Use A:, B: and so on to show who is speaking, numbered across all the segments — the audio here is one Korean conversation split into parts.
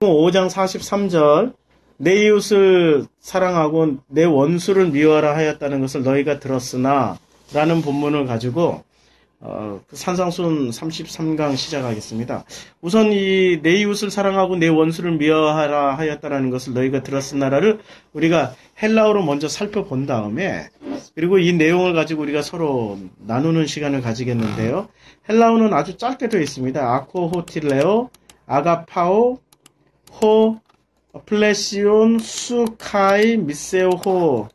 A: 5장 43절 내 이웃을 사랑하고 내 원수를 미워하라 하였다는 것을 너희가 들었으나 라는 본문을 가지고 산상순 33강 시작하겠습니다. 우선 이 내 이웃을 사랑하고 내 원수를 미워하라 하였다라는 것을 너희가 들었으나라를 우리가 헬라어로 먼저 살펴본 다음에 그리고 이 내용을 가지고 우리가 서로 나누는 시간을 가지겠는데요. 헬라어는 아주 짧게 되어 있습니다. 아코호틸레오, 아가파오, 호, 플레시온, 수, 카이, 미세오호,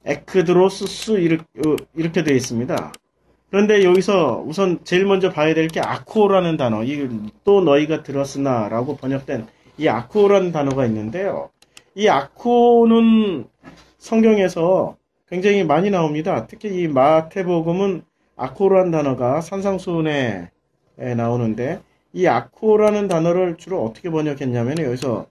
A: 에크드로스, 수 이렇게 되어 있습니다. 그런데 여기서 우선 제일 먼저 봐야 될 게 아코라는 단어, 또 너희가 들었으나 라고 번역된 이 아코라는 단어가 있는데요. 이 아코는 성경에서 굉장히 많이 나옵니다. 특히 이 마태복음은 아코라는 단어가 산상수훈에 나오는데 이 아코라는 단어를 주로 어떻게 번역했냐면 여기서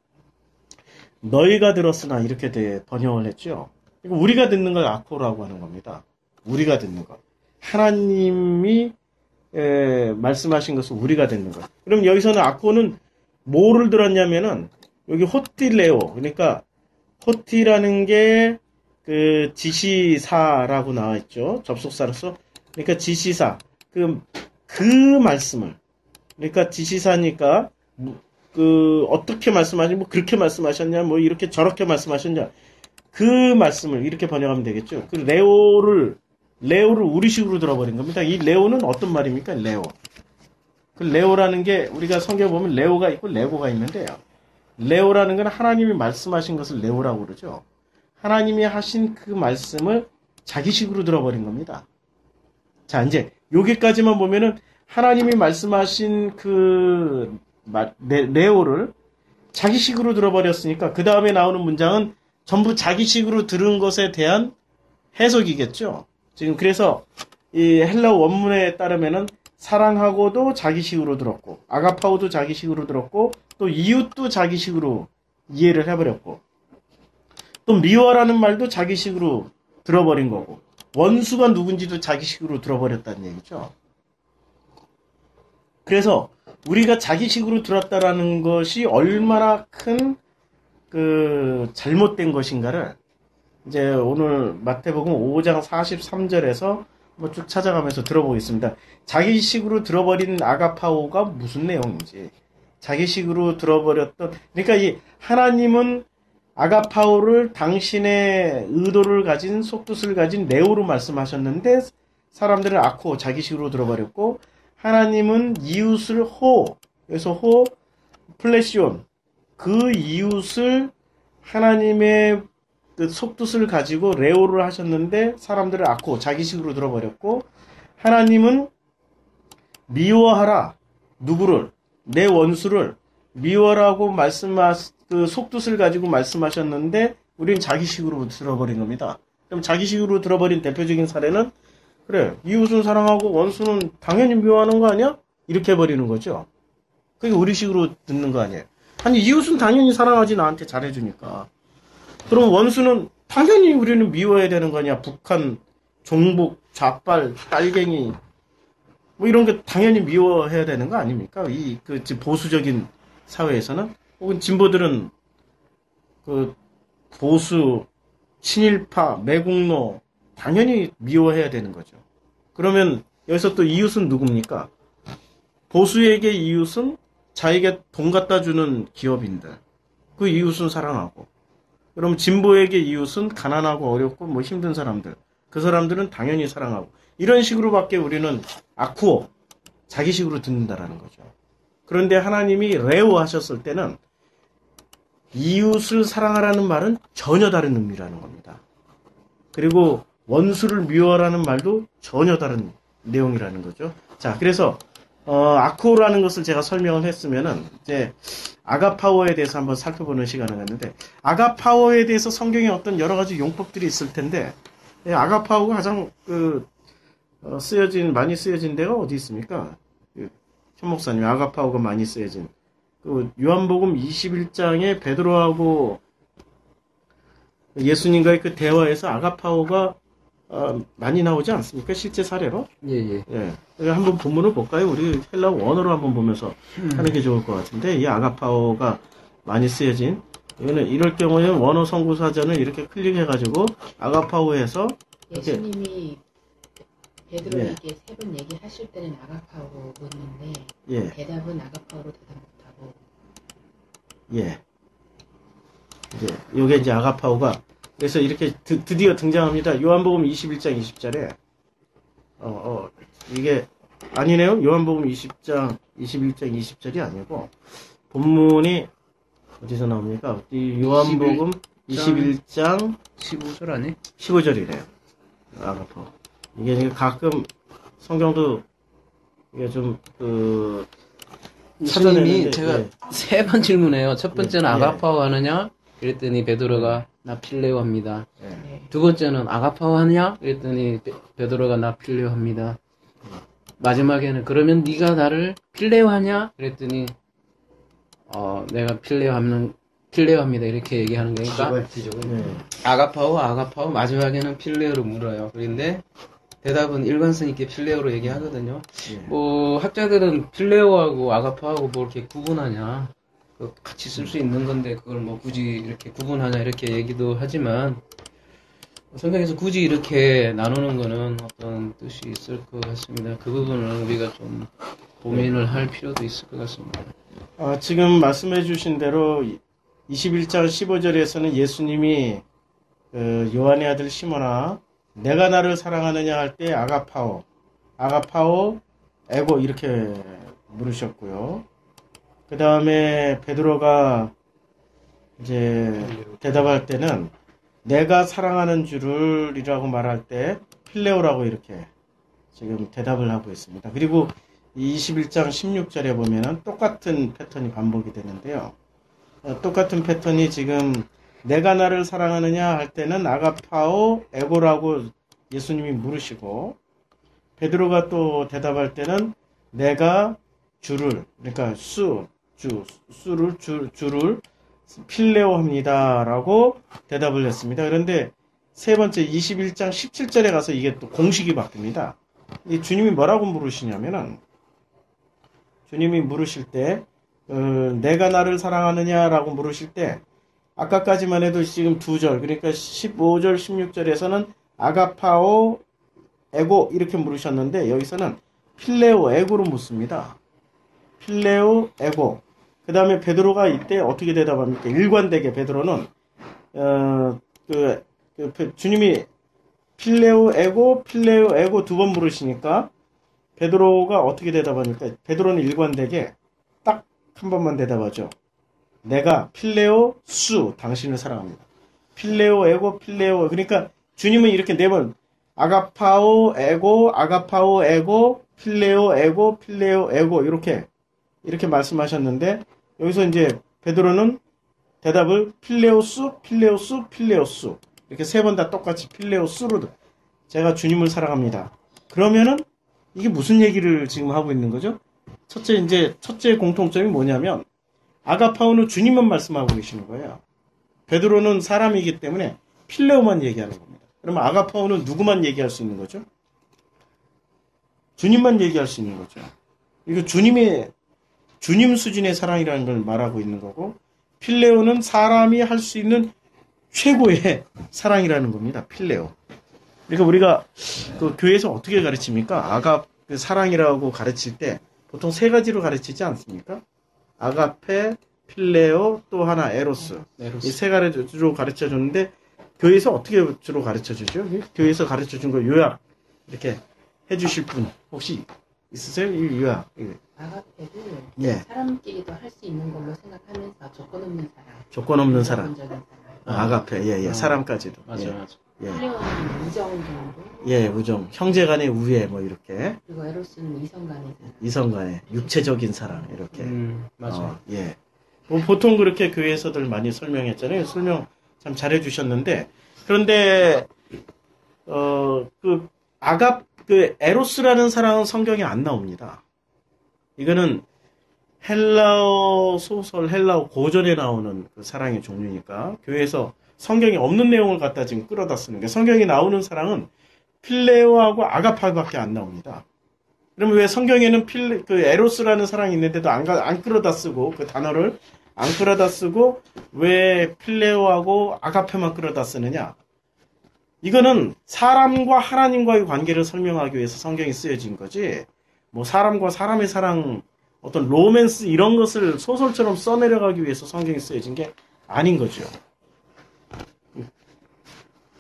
A: 너희가 들었으나 이렇게 번역을 했죠. 우리가 듣는 걸 아코라고 하는 겁니다. 우리가 듣는 것. 하나님이 말씀하신 것을 우리가 듣는 것. 그럼 여기서는 아코는 뭐를 들었냐면은 여기 호틸레오, 그러니까 호티라는 게 그 지시사라고 나와 있죠. 접속사로서. 그러니까 지시사. 그 말씀을. 그러니까 지시사니까 어떻게 말씀하시냐, 뭐 그렇게 말씀하셨냐, 뭐 이렇게 저렇게 말씀하셨냐. 그 말씀을 이렇게 번역하면 되겠죠. 그 레오를 우리식으로 들어버린 겁니다. 이 레오는 어떤 말입니까? 레오. 그 레오라는 게 우리가 성경에 보면 레오가 있고 레고가 있는데요. 레오라는 건 하나님이 말씀하신 것을 레오라고 그러죠. 하나님이 하신 그 말씀을 자기식으로 들어버린 겁니다. 자, 이제 여기까지만 보면은 하나님이 말씀하신 그 레오를 자기식으로 들어버렸으니까 그 다음에 나오는 문장은 전부 자기식으로 들은 것에 대한 해석이겠죠. 지금 그래서 이 헬라어 원문에 따르면은 사랑하고도 자기식으로 들었고 아가파오도 자기식으로 들었고 또 이웃도 자기식으로 이해를 해버렸고 또 미워라는 말도 자기식으로 들어버린 거고 원수가 누군지도 자기식으로 들어버렸다는 얘기죠. 그래서 우리가 자기식으로 들었다라는 것이 얼마나 큰 잘못된 것인가를 이제 오늘 마태복음 5장 43절에서 뭐 쭉 찾아가면서 들어보겠습니다. 자기식으로 들어버린 아가파오가 무슨 내용인지, 자기식으로 들어버렸던, 그러니까 이 하나님은 아가파오를 당신의 의도를 가진, 속뜻을 가진 네오로 말씀하셨는데 사람들은 아코, 자기식으로 들어버렸고, 하나님은 이웃을 여기서 플레시온, 그 이웃을 하나님의 그 속뜻을 가지고 레오를 하셨는데 사람들을 아코, 자기식으로 들어버렸고, 하나님은 미워하라, 누구를, 내 원수를 미워라고 그 속뜻을 가지고 말씀하셨는데 우리는 자기식으로 들어버린 겁니다. 그럼 자기식으로 들어버린 대표적인 사례는 그래, 이웃은 사랑하고 원수는 당연히 미워하는 거 아니야? 이렇게 해버리는 거죠. 그게 우리식으로 듣는 거 아니에요. 아니, 이웃은 당연히 사랑하지, 나한테 잘해주니까. 그럼 원수는 당연히 우리는 미워해야 되는 거 아니야? 북한, 종북, 좌빨, 빨갱이 뭐 이런 게 당연히 미워해야 되는 거 아닙니까? 보수적인 사회에서는. 혹은 진보들은 보수, 친일파, 매국노 당연히 미워해야 되는 거죠. 그러면 여기서 또 이웃은 누굽니까? 보수에게 이웃은 자기에게 돈 갖다 주는 기업인들. 그 이웃은 사랑하고. 그럼 진보에게 이웃은 가난하고 어렵고 뭐 힘든 사람들. 그 사람들은 당연히 사랑하고. 이런 식으로밖에 우리는 아쿠오, 자기식으로 듣는다라는 거죠. 그런데 하나님이 레오 하셨을 때는 이웃을 사랑하라는 말은 전혀 다른 의미라는 겁니다. 그리고 원수를 미워하라는 말도 전혀 다른 내용이라는 거죠. 자, 그래서 아쿠오라는 것을 제가 설명을 했으면은 이제 아가파오에 대해서 한번 살펴보는 시간을 갖는데, 아가파오에 대해서 성경에 어떤 여러 가지 용법들이 있을 텐데, 아가파오가 가장 많이 쓰여진 데가 어디 있습니까? 현 목사님, 아가파오가 많이 쓰여진 요한복음 21장에 베드로하고 예수님과의 그 대화에서 아가파오가 많이 나오지 않습니까? 실제 사례로?
B: 예.
A: 한번 본문을 볼까요? 우리 헬라어 원어로 한번 보면서 하는 게 좋을 것 같은데, 이 아가파오가 많이 쓰여진, 이거는 이럴 경우에 원어 성구 사전을 이렇게 클릭해가지고 아가파오에서 이렇게,
B: 예수님이
A: 예,
B: 베드로에게 세 번 얘기하실 때는 아가파오로 묻는데
A: 예,
B: 대답은 아가파오로 대답 못하고.
A: 예. 이제 요게 이제 아가파오가 그래서 이렇게 드디어 등장합니다. 요한복음 21장 20절에 이게 아니네요. 요한복음 20장 21장 20절이 아니고 본문이 어디서 나옵니까? 이 요한복음 21장
C: 15절 아니?
A: 15절이래요. 아가파오. 이게 가끔 성경도 이게 좀
C: 예수님이
A: 찾아내는데,
C: 제가
A: 예,
C: 세 번 질문해요. 첫 번째는
A: 예.
C: 아가파오 하느냐? 그랬더니 베드로가 나 필레오 합니다.
A: 예.
B: 네.
C: 두 번째는 아가파오 하느냐? 그랬더니 베드로가 나 필레오 합니다. 마지막에는 그러면 네가 나를 필레오 하냐? 그랬더니 내가 필레오 합니다. 이렇게 얘기하는 거니까
A: 예.
C: 아가파오 마지막에는 필레오로 물어요. 그런데 대답은 일관성 있게 필레오로 얘기하거든요.
A: 예.
C: 뭐 학자들은 필레오하고 아가파하고 뭐 이렇게 구분하냐, 같이 쓸 수 있는 건데 그걸 뭐 굳이 이렇게 구분하냐 이렇게 얘기도 하지만 성경에서 굳이 이렇게 나누는 거는 어떤 뜻이 있을 것 같습니다. 그 부분을 우리가 좀 고민을 할 필요도 있을 것 같습니다.
A: 지금 말씀해 주신 대로 21장 15절에서는 예수님이 요한의 아들 시몬아 내가 나를 사랑하느냐 할 때 아가파오, 에고 이렇게 물으셨고요. 그 다음에 베드로가 이제 대답할 때는 내가 사랑하는 줄이라고 말할 때 필레오라고 이렇게 지금 대답을 하고 있습니다. 그리고 21장 16절에 보면은 똑같은 패턴이 반복이 되는데요. 똑같은 패턴이 지금 내가 나를 사랑하느냐 할 때는 아가파오 에고라고 예수님이 물으시고 베드로가 또 대답할 때는 내가 주를 그러니까 주를 필레오 합니다라고 대답을 했습니다. 그런데 세 번째 21장 17절에 가서 이게 또 공식이 바뀝니다. 이 주님이 뭐라고 물으시냐면은 주님이 물으실 때 내가 나를 사랑하느냐라고 물으실 때 아까까지만 해도 지금 두 절 그러니까 15절 16절에서는 아가파오 에고 이렇게 물으셨는데 여기서는 필레오 에고로 묻습니다. 필레오 에고. 그 다음에 베드로가 이때 어떻게 대답합니까? 일관되게 베드로는 주님이 필레오 에고 두 번 물으시니까 베드로가 어떻게 대답합니까? 베드로는 일관되게 딱 한 번만 대답하죠. 내가 필레오 당신을 사랑합니다. 필레오 에고 그러니까 주님은 이렇게 네 번 아가파오 에고 필레오 에고 이렇게 말씀하셨는데 여기서 이제 베드로는 대답을 필레오수 이렇게 세 번 다 똑같이 필레오수로 제가 주님을 사랑합니다. 그러면은 이게 무슨 얘기를 지금 하고 있는 거죠? 첫째 공통점이 뭐냐면 아가파오는 주님만 말씀하고 계시는 거예요. 베드로는 사람이기 때문에 필레오만 얘기하는 겁니다. 그러면 아가파오는 누구만 얘기할 수 있는 거죠? 주님만 얘기할 수 있는 거죠. 이거 주님 수준의 사랑이라는 걸 말하고 있는 거고 필레오는 사람이 할 수 있는 최고의 사랑이라는 겁니다. 필레오. 그러니까 우리가 그 교회에서 어떻게 가르칩니까? 사랑이라고 가르칠 때 보통 세 가지로 가르치지 않습니까? 아가페, 필레오, 또 하나 에로스. 이 세 가지로 가르쳐 줬는데 교회에서 어떻게 주로 가르쳐 주죠? 교회에서 가르쳐 준 거 요약 이렇게 해 주실 분 혹시 있으세요? 이 요약.
B: 아가페를
A: 예.
B: 사람끼리도 할 수 있는 걸로 생각하면서 조건 없는 사랑.
A: 조건 없는 사랑.
B: 무조건적인 사랑.
A: 아가페. 예. 사람까지도.
C: 맞아.
A: 예.
B: 필레오는 우정 정도.
A: 예, 우정. 형제간의 우애 뭐 이렇게.
B: 그리고 에로스는 이성 간의 사랑.
A: 이성간의 육체적인 사랑 이렇게.
C: 맞아.
A: 예. 뭐 보통 그렇게 교회에서들 많이 설명했잖아요. 설명 참 잘해 주셨는데 그런데 에로스라는 사랑은 성경에 안 나옵니다. 이거는 헬라어 소설, 헬라어 고전에 나오는 그 사랑의 종류니까 교회에서 성경에 없는 내용을 갖다 지금 끌어다 쓰는 게 성경에 나오는 사랑은 필레오하고 아가파밖에 안 나옵니다. 그러면 왜 성경에는 에로스라는 사랑이 있는데도 안 끌어다 쓰고 그 단어를 안 끌어다 쓰고 왜 필레오하고 아가페만 끌어다 쓰느냐? 이거는 사람과 하나님과의 관계를 설명하기 위해서 성경이 쓰여진 거지. 뭐 사람과 사람의 사랑, 어떤 로맨스 이런 것을 소설처럼 써내려가기 위해서 성경이 쓰여진 게 아닌 거죠.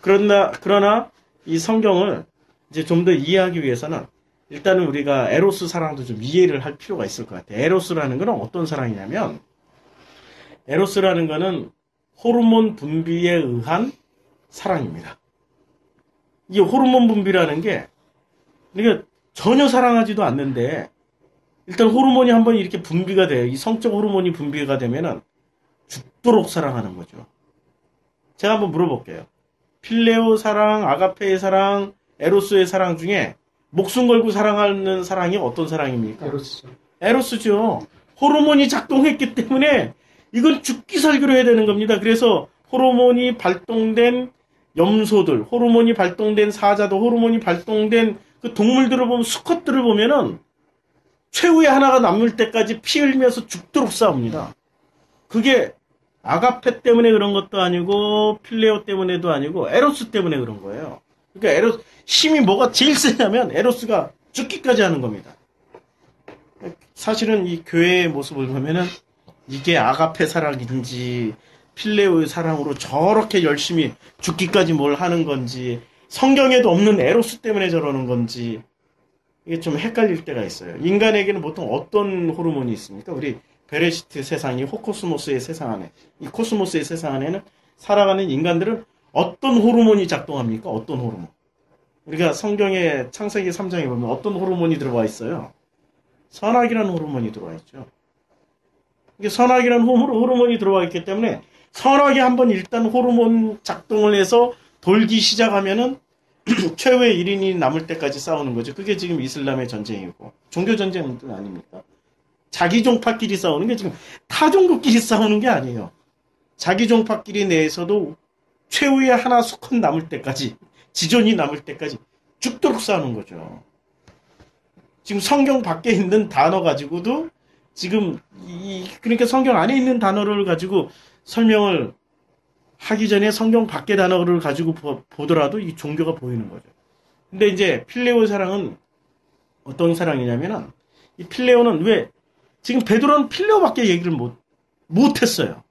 A: 그러나 이 성경을 이제 좀 더 이해하기 위해서는 일단은 우리가 에로스 사랑도 좀 이해를 할 필요가 있을 것 같아요. 에로스라는 건 어떤 사랑이냐면, 에로스라는 거는 호르몬 분비에 의한 사랑입니다. 이 호르몬 분비라는 게, 그러니까 전혀 사랑하지도 않는데, 일단 호르몬이 한번 이렇게 분비가 돼요. 이 성적 호르몬이 분비가 되면은 죽도록 사랑하는 거죠. 제가 한번 물어볼게요. 필레오 사랑, 아가페의 사랑, 에로스의 사랑 중에 목숨 걸고 사랑하는 사랑이 어떤 사랑입니까?
C: 에로스죠.
A: 에로스죠. 호르몬이 작동했기 때문에 이건 죽기 살기로 해야 되는 겁니다. 그래서 호르몬이 발동된 염소들, 호르몬이 발동된 사자들, 호르몬이 발동된 그 동물들을 보면, 수컷들을 보면은 최후의 하나가 남을 때까지 피 흘리면서 죽도록 싸웁니다. 그게 아가페 때문에 그런 것도 아니고 필레오 때문에도 아니고 에로스 때문에 그런 거예요. 그러니까 에로스 힘이 뭐가 제일 세냐면 에로스가 죽기까지 하는 겁니다. 사실은 이 교회의 모습을 보면은 이게 아가페 사랑인지 필레오의 사랑으로 저렇게 열심히 죽기까지 뭘 하는 건지, 성경에도 없는 에로스 때문에 저러는 건지 이게 좀 헷갈릴 때가 있어요. 인간에게는 보통 어떤 호르몬이 있습니까? 우리 베레시트 세상, 이 호코스모스의 세상 안에, 이 코스모스의 세상 안에는 살아가는 인간들은 어떤 호르몬이 작동합니까? 어떤 호르몬? 우리가 성경의 창세기 3장에 보면 어떤 호르몬이 들어와 있어요? 선악이라는 호르몬이 들어와 있죠. 이게 선악이라는 호르몬이 들어와 있기 때문에 선악이 한번 일단 호르몬 작동을 해서 돌기 시작하면은 최후의 1인이 남을 때까지 싸우는 거죠. 그게 지금 이슬람의 전쟁이고, 종교 전쟁은 아닙니까? 자기 종파끼리 싸우는 게 지금 타 종교끼리 싸우는 게 아니에요. 자기 종파끼리 내에서도 최후의 하나 수컷 남을 때까지, 지존이 남을 때까지 죽도록 싸우는 거죠. 지금 성경 밖에 있는 단어 가지고도 지금 그러니까 성경 안에 있는 단어를 가지고 설명을 하기 전에 성경 밖의 단어를 가지고 보더라도 이 종교가 보이는 거죠. 근데 이제 필레오 사랑은 어떤 사랑이냐면은, 이 필레오는 왜, 지금 베드로는 필레오밖에 얘기를 못했어요.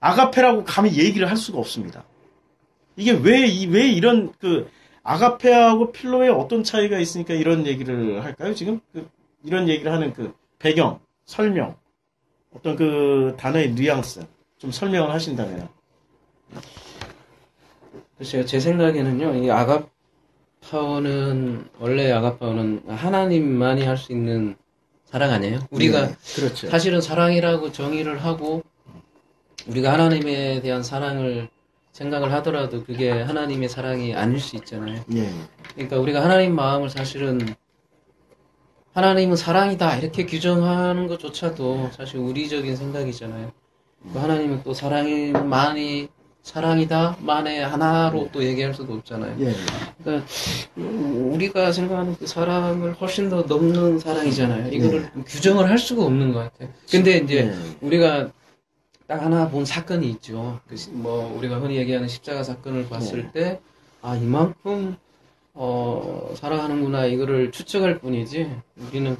A: 아가페라고 감히 얘기를 할 수가 없습니다. 이게 왜 이런 아가페하고 필레오에 어떤 차이가 있으니까 이런 얘기를 할까요? 지금 이런 얘기를 하는 배경, 설명, 어떤 단어의 뉘앙스 좀 설명을 하신다면.
C: 글쎄요, 제 생각에는요, 이 원래 아가파오는 하나님만이 할 수 있는 사랑 아니에요? 우리가,
A: 네, 그렇죠.
C: 사실은 사랑이라고 정의를 하고, 우리가 하나님에 대한 사랑을 생각을 하더라도 그게 하나님의 사랑이 아닐 수 있잖아요.
A: 예.
C: 그러니까 우리가 하나님 마음을 사실은, 하나님은 사랑이다, 이렇게 규정하는 것조차도 사실 우리적인 생각이잖아요. 하나님은 또 사랑이 사랑이다 만에 하나로 또 얘기할 수도 없잖아요.
A: 예.
C: 그러니까 우리가 생각하는 그 사랑을 훨씬 더 넘는 사랑이잖아요. 이거를 규정을 할 수가 없는 것 같아요. 근데 이제 우리가 딱 하나 본 사건이 있죠. 우리가 흔히 얘기하는 십자가 사건을 봤을 때, 이만큼 사랑하는구나, 이거를 추측할 뿐이지, 우리는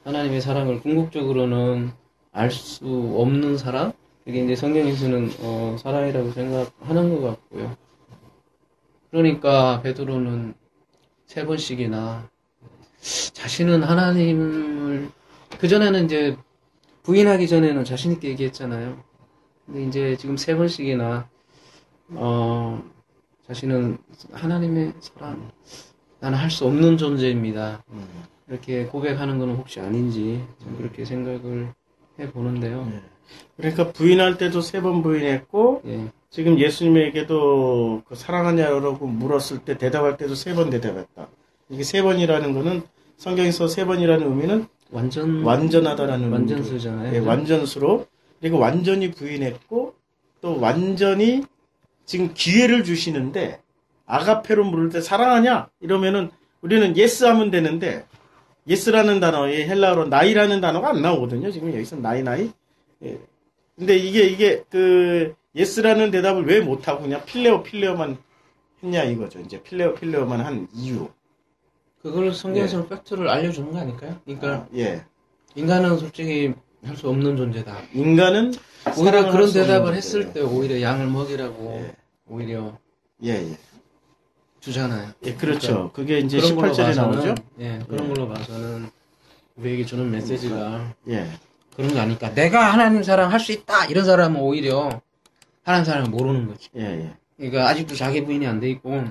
C: 하나님의 사랑을 궁극적으로는 알 수 없는 사랑? 이게 이제 성경에서는 사랑이라고 생각하는 것 같고요. 그러니까 베드로는 3번씩이나 자신은 하나님을, 그전에는 이제 부인하기 전에는 자신 있게 얘기했잖아요. 근데 이제 지금 3번씩이나 자신은 하나님의 사랑, 나는 할 수 없는 존재입니다, 이렇게 고백하는 것은 혹시 아닌지 좀 그렇게 생각을 해보는데요.
A: 그러니까 부인할 때도 3번 부인했고, 지금 예수님에게도 사랑하냐고 물었을 때 대답할 때도 3번 대답했다. 이게 3번이라는 거는, 성경에서 3번이라는 의미는 완전하다라는
C: 완전수잖아요.
A: 예, 완전수로. 그리고 완전히 부인했고, 또 완전히 지금 기회를 주시는데, 아가페로 물을 때 사랑하냐? 이러면은 우리는 예스 하면 되는데, 예스라는 단어에 헬라어로 나이라는 단어가 안 나오거든요. 지금 여기서 나이. 예. 근데 이게 그 예스라는 대답을 왜 못하고 그냥 필레오만 했냐 이거죠. 이제 필레오만 한 이유.
C: 그걸 성경에서 팩트를 알려주는 거 아닐까요? 그러니까
A: 예.
C: 인간은 솔직히 할 수 없는 존재다.
A: 인간은
C: 오히려
A: 사랑할
C: 그런
A: 수 없는
C: 대답을
A: 존재예요.
C: 했을 때 오히려 양을 먹이라고
A: 예.
C: 오히려
A: 예.
C: 주잖아요.
A: 예, 그렇죠.
C: 그러니까
A: 그게 이제
C: 그런 걸로
A: 18절에
C: 봐서는,
A: 나오죠.
C: 예, 그런 걸로 봐서는 우리에게 주는 메시지가
A: 예.
C: 그런 거 아니까 내가 하나님 사랑 할 수 있다 이런 사람은 오히려 하나님 사랑을 모르는 거지.
A: 예.
C: 그러니까 아직도 자기 부인이 안 돼 있고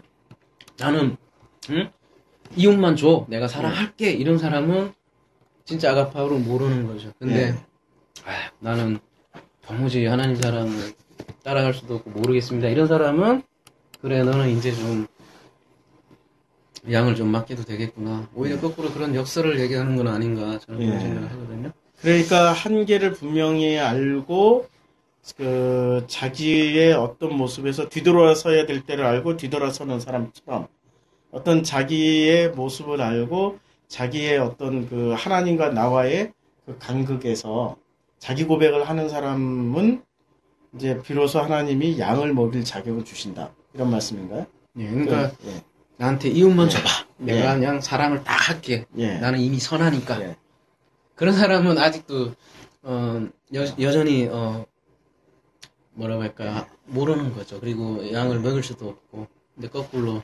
C: 나는 이웃만 줘 내가 사랑할게 이런 사람은 진짜 아가파오를 모르는 거죠. 근데
A: 예.
C: 나는 도무지 하나님 사랑을 따라갈 수도 없고 모르겠습니다. 이런 사람은 그래 너는 이제 좀 양을 좀 맡겨도 되겠구나. 오히려 거꾸로 그런 역설을 얘기하는 건 아닌가 저는 그런
A: 예.
C: 생각을 하거든요.
A: 그러니까 한계를 분명히 알고 그 자기의 어떤 모습에서 뒤돌아서야 될 때를 알고 뒤돌아서는 사람처럼 어떤 자기의 모습을 알고 자기의 어떤 그 하나님과 나와의 그 간극에서 자기 고백을 하는 사람은 이제 비로소 하나님이 양을 먹일 자격을 주신다. 이런 말씀인가요?
C: 예, 그러니까
A: 예.
C: 나한테 이웃만
A: 예.
C: 줘봐.
A: 예.
C: 내가 그냥 사랑을 딱 할게.
A: 예.
C: 나는 이미 선하니까.
A: 예.
C: 그런 사람은 아직도 여전히 뭐라고 할까요? 모르는 거죠. 그리고 양을 먹일 수도 없고. 근데 거꾸로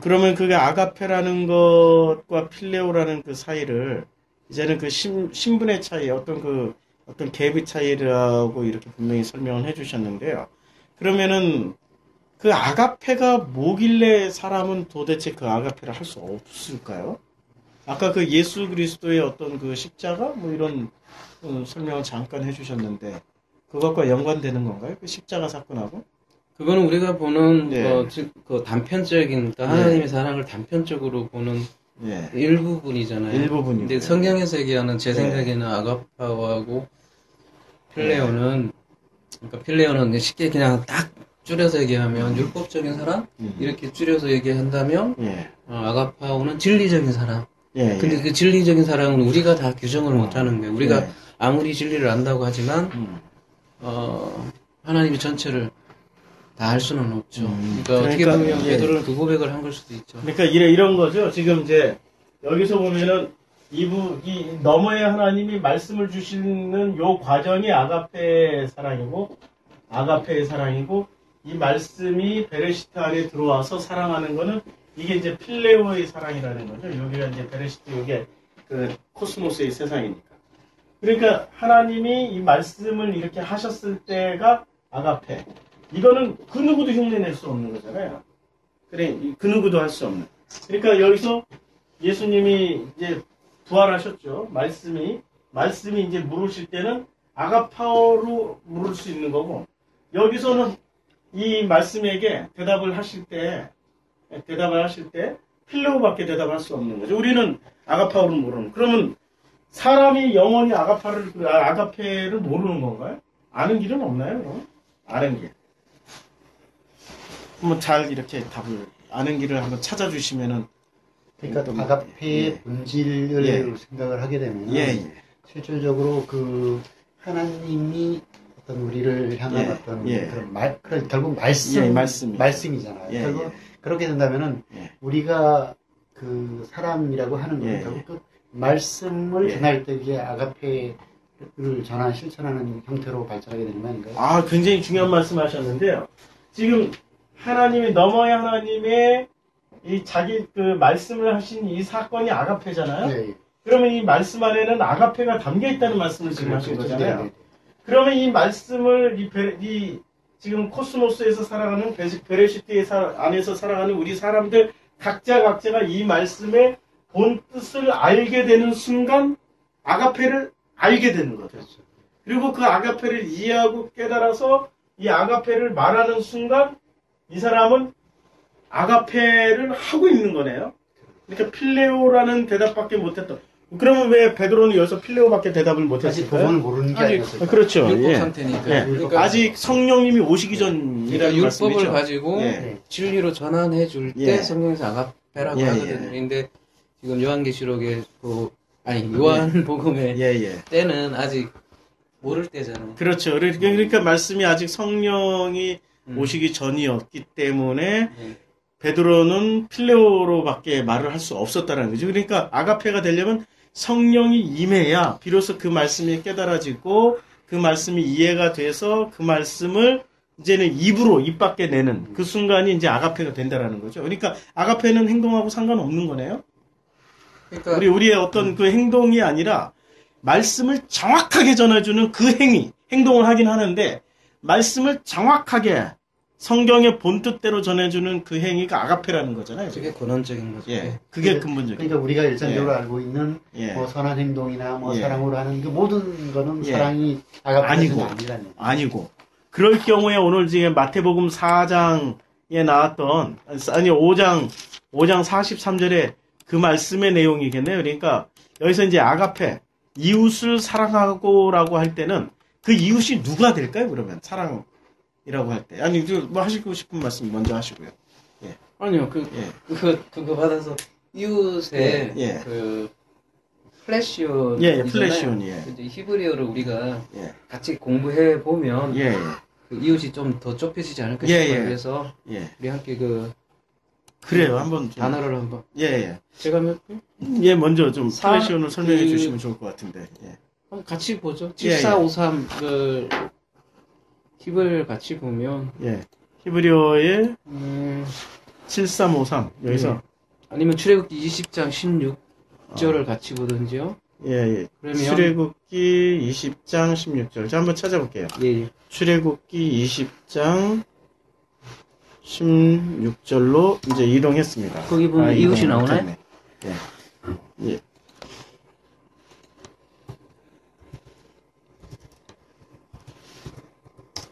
A: 그러면 그게 아가페라는 것과 필레오라는 그 사이를 이제는 그 신분의 차이, 어떤 갭의 차이라고 이렇게 분명히 설명을 해주셨는데요. 그러면은 그 아가페가 뭐길래 사람은 도대체 그 아가페를 할 수 없을까요? 아까 그 예수 그리스도의 어떤 그 십자가 뭐 이런 설명을 잠깐 해주셨는데 그것과 연관되는 건가요? 그 십자가 사건하고?
C: 그거는 우리가 보는
A: 네.
C: 그 단편적인 그러니까 하나님의 사랑을 단편적으로 보는
A: 예.
C: 일부분이잖아요.
A: 일부분이고요.
C: 근데 성경에서 얘기하는 제
A: 네.
C: 생각에는 아가파오하고 필레오는 그러니까 필레오는 쉽게 그냥 딱 줄여서 얘기하면 율법적인 사람 이렇게 줄여서 얘기한다면
A: 예.
C: 아가파오는 진리적인 사람.
A: 예.
C: 근데 그 진리적인 사랑은 우리가 다 규정을 못하는 거예요. 우리가
A: 예.
C: 아무리 진리를 안다고 하지만 하나님이 전체를 다 알 수는 없죠. 그러니까 어떻게
A: 그러니까,
C: 보면
A: 예.
C: 베드로는 그 고백을 한 걸 수도 있죠.
A: 그러니까 이런 거죠. 지금 이제 여기서 보면은 이 너머의 하나님이 말씀을 주시는 요 과정이 아가페의 사랑이고 이 말씀이 베레시트 안에 들어와서 사랑하는 거는 이게 이제 필레오의 사랑이라는 거죠. 여기가 이제 베레시트 이게 그 코스모스의 세상이니까. 그러니까 하나님이 이 말씀을 이렇게 하셨을 때가 아가페. 이거는 그 누구도 흉내낼 수 없는 거잖아요. 그래, 그 누구도 할 수 없는. 그러니까 여기서 예수님이 이제 부활하셨죠. 말씀이 이제 물으실 때는 아가파오로 물을 수 있는 거고, 여기서는 이 말씀에게 대답을 하실 때, 필레오밖에 대답할 수 없는 거죠. 우리는 아가파오를 모르는. 그러면 사람이 영원히 아가페를 모르는 건가요? 아는 길은 없나요, 그럼? 아는 길. 한번 잘 이렇게 답을 아는 길을 한번 찾아주시면은
D: 그러니까 아가페의
A: 예.
D: 본질을
A: 예.
D: 생각을 하게 되면
A: 예.
D: 실질적으로 그 하나님이 어떤 우리를 향한
A: 예.
D: 어떤
A: 예.
D: 그런 결국 말씀이잖아요.
A: 예.
D: 결국
A: 예.
D: 그렇게 된다면은
A: 예.
D: 우리가 그 사람이라고 하는 건
A: 예.
D: 결국 그 말씀을
A: 예.
D: 전할 때 이게 아가페를 실천하는 형태로 발전하게 되는 거 아닌가요?
A: 아, 굉장히 중요한 말씀 하셨는데요. 지금 너머의 하나님의 이 자기 그 말씀을 하신 이 사건이 아가페잖아요.
D: 예, 예.
A: 그러면 이 말씀 안에는 아가페가 담겨 있다는 말씀을 지금 하신
D: 그렇죠.
A: 거잖아요.
D: 네, 네.
A: 그러면 이 말씀을 지금 코스모스에서 살아가는 베레시트의 안에서 살아가는 우리 사람들 각자가 이 말씀의 본 뜻을 알게 되는 순간 아가페를 알게 되는 거죠.
D: 그렇죠.
A: 그리고 그 아가페를 이해하고 깨달아서 이 아가페를 말하는 순간 이 사람은 아가페를 하고 있는 거네요. 그러니까 필레오라는 대답밖에 못했던. 그러면 왜 베드로는 여기서 필레오밖에 대답을
D: 아직
A: 못했을까요?
D: 부분을 모르는 게
C: 아직-
D: 아니었어요.
A: 그렇죠.
C: 율법
A: 예.
C: 상태니까.
A: 예.
C: 그러니까
A: 아직 성령님이 오시기
C: 그러니까
A: 전이라는
C: 율법을
A: 말씀이죠.
C: 가지고
A: 예.
C: 진리로 전환해 줄 때
A: 예.
C: 성경에서 아가페라고
A: 예,
C: 하거든요.
A: 예.
C: 근데 지금 요한계시록의 요한복음의
A: 예.
C: 때는 아직 모를 때잖아요.
A: 그렇죠. 그러니까 말씀이 아직 성령이
C: 음.
A: 오시기 전이었기 때문에
C: 네.
A: 베드로는 필레오로밖에 말을 할 수 없었다는 거죠. 그러니까 아가페가 되려면 성령이 임해야 비로소 그 말씀이 깨달아지고 그 말씀이 이해가 돼서 그 말씀을 이제는 입 밖에 내는 그 순간이 이제 아가페가 된다라는 거죠. 그러니까 아가페는 행동하고 상관없는 거네요.
C: 그러니까
A: 우리의 어떤 그 행동이 아니라 말씀을 정확하게 전해주는 그 행동을 하긴 하는데 말씀을 정확하게 성경의 본뜻대로 전해주는 그 행위가 아가페라는 거잖아요.
C: 그게 근원적인 거죠.
A: 예, 그게 근본적인.
D: 그러니까 우리가 일상적으로
A: 예.
D: 알고 있는
A: 예.
D: 뭐 선한 행동이나 뭐
A: 예.
D: 사랑으로 하는 그 모든 거는
A: 예.
D: 사랑이 아가페가
A: 아니고.
D: 아니라는.
A: 아니고 그럴 경우에 오늘 지금 마태복음 4장에 나왔던 아니 5장 43절에 그 말씀의 내용이겠네요. 그러니까 여기서 이제 아가페 이웃을 사랑하고라고 할 때는 그 이웃이 누가 될까요? 그러면 사랑이라고 할 때 아니 뭐 하시고 싶은 말씀 먼저 하시고요.
C: 아니요,
A: 예.
C: 그거 받아서 이웃의
A: 예, 예.
C: 그 플래시온.
A: 예, 플래시온, 예.
C: 이제 히브리어를 우리가
A: 예.
C: 같이 공부해 보면
A: 예,
C: 그 이웃이 좀 더 좁혀지지 않을까
A: 예,
C: 싶어요.
A: 예.
C: 그래서
A: 예.
C: 우리 함께 그
A: 그래요. 한번 좀.
C: 단어를 한번
A: 예, 예.
C: 제가 한번 할게요.
A: 예, 먼저 좀 플래시온을 설명해
C: 그-
A: 주시면 좋을 것 같은데. 예.
C: 한번 같이 보죠.
A: 예,
C: 7453 그 팁을 같이 보면
A: 예. 히브리어의
C: 음,
A: 7353 여기서
C: 아니면 출애굽기 20장 16절을 같이 보든지요.
A: 예, 예.
C: 그러면
A: 출애굽기 20장 16절. 자, 한번 찾아볼게요.
C: 예, 예.
A: 출애굽기 20장 16절로 이제 이동했습니다.
C: 거기 보면 이웃이
A: 이동을
C: 나오나요?
A: 못했네. 예. 예.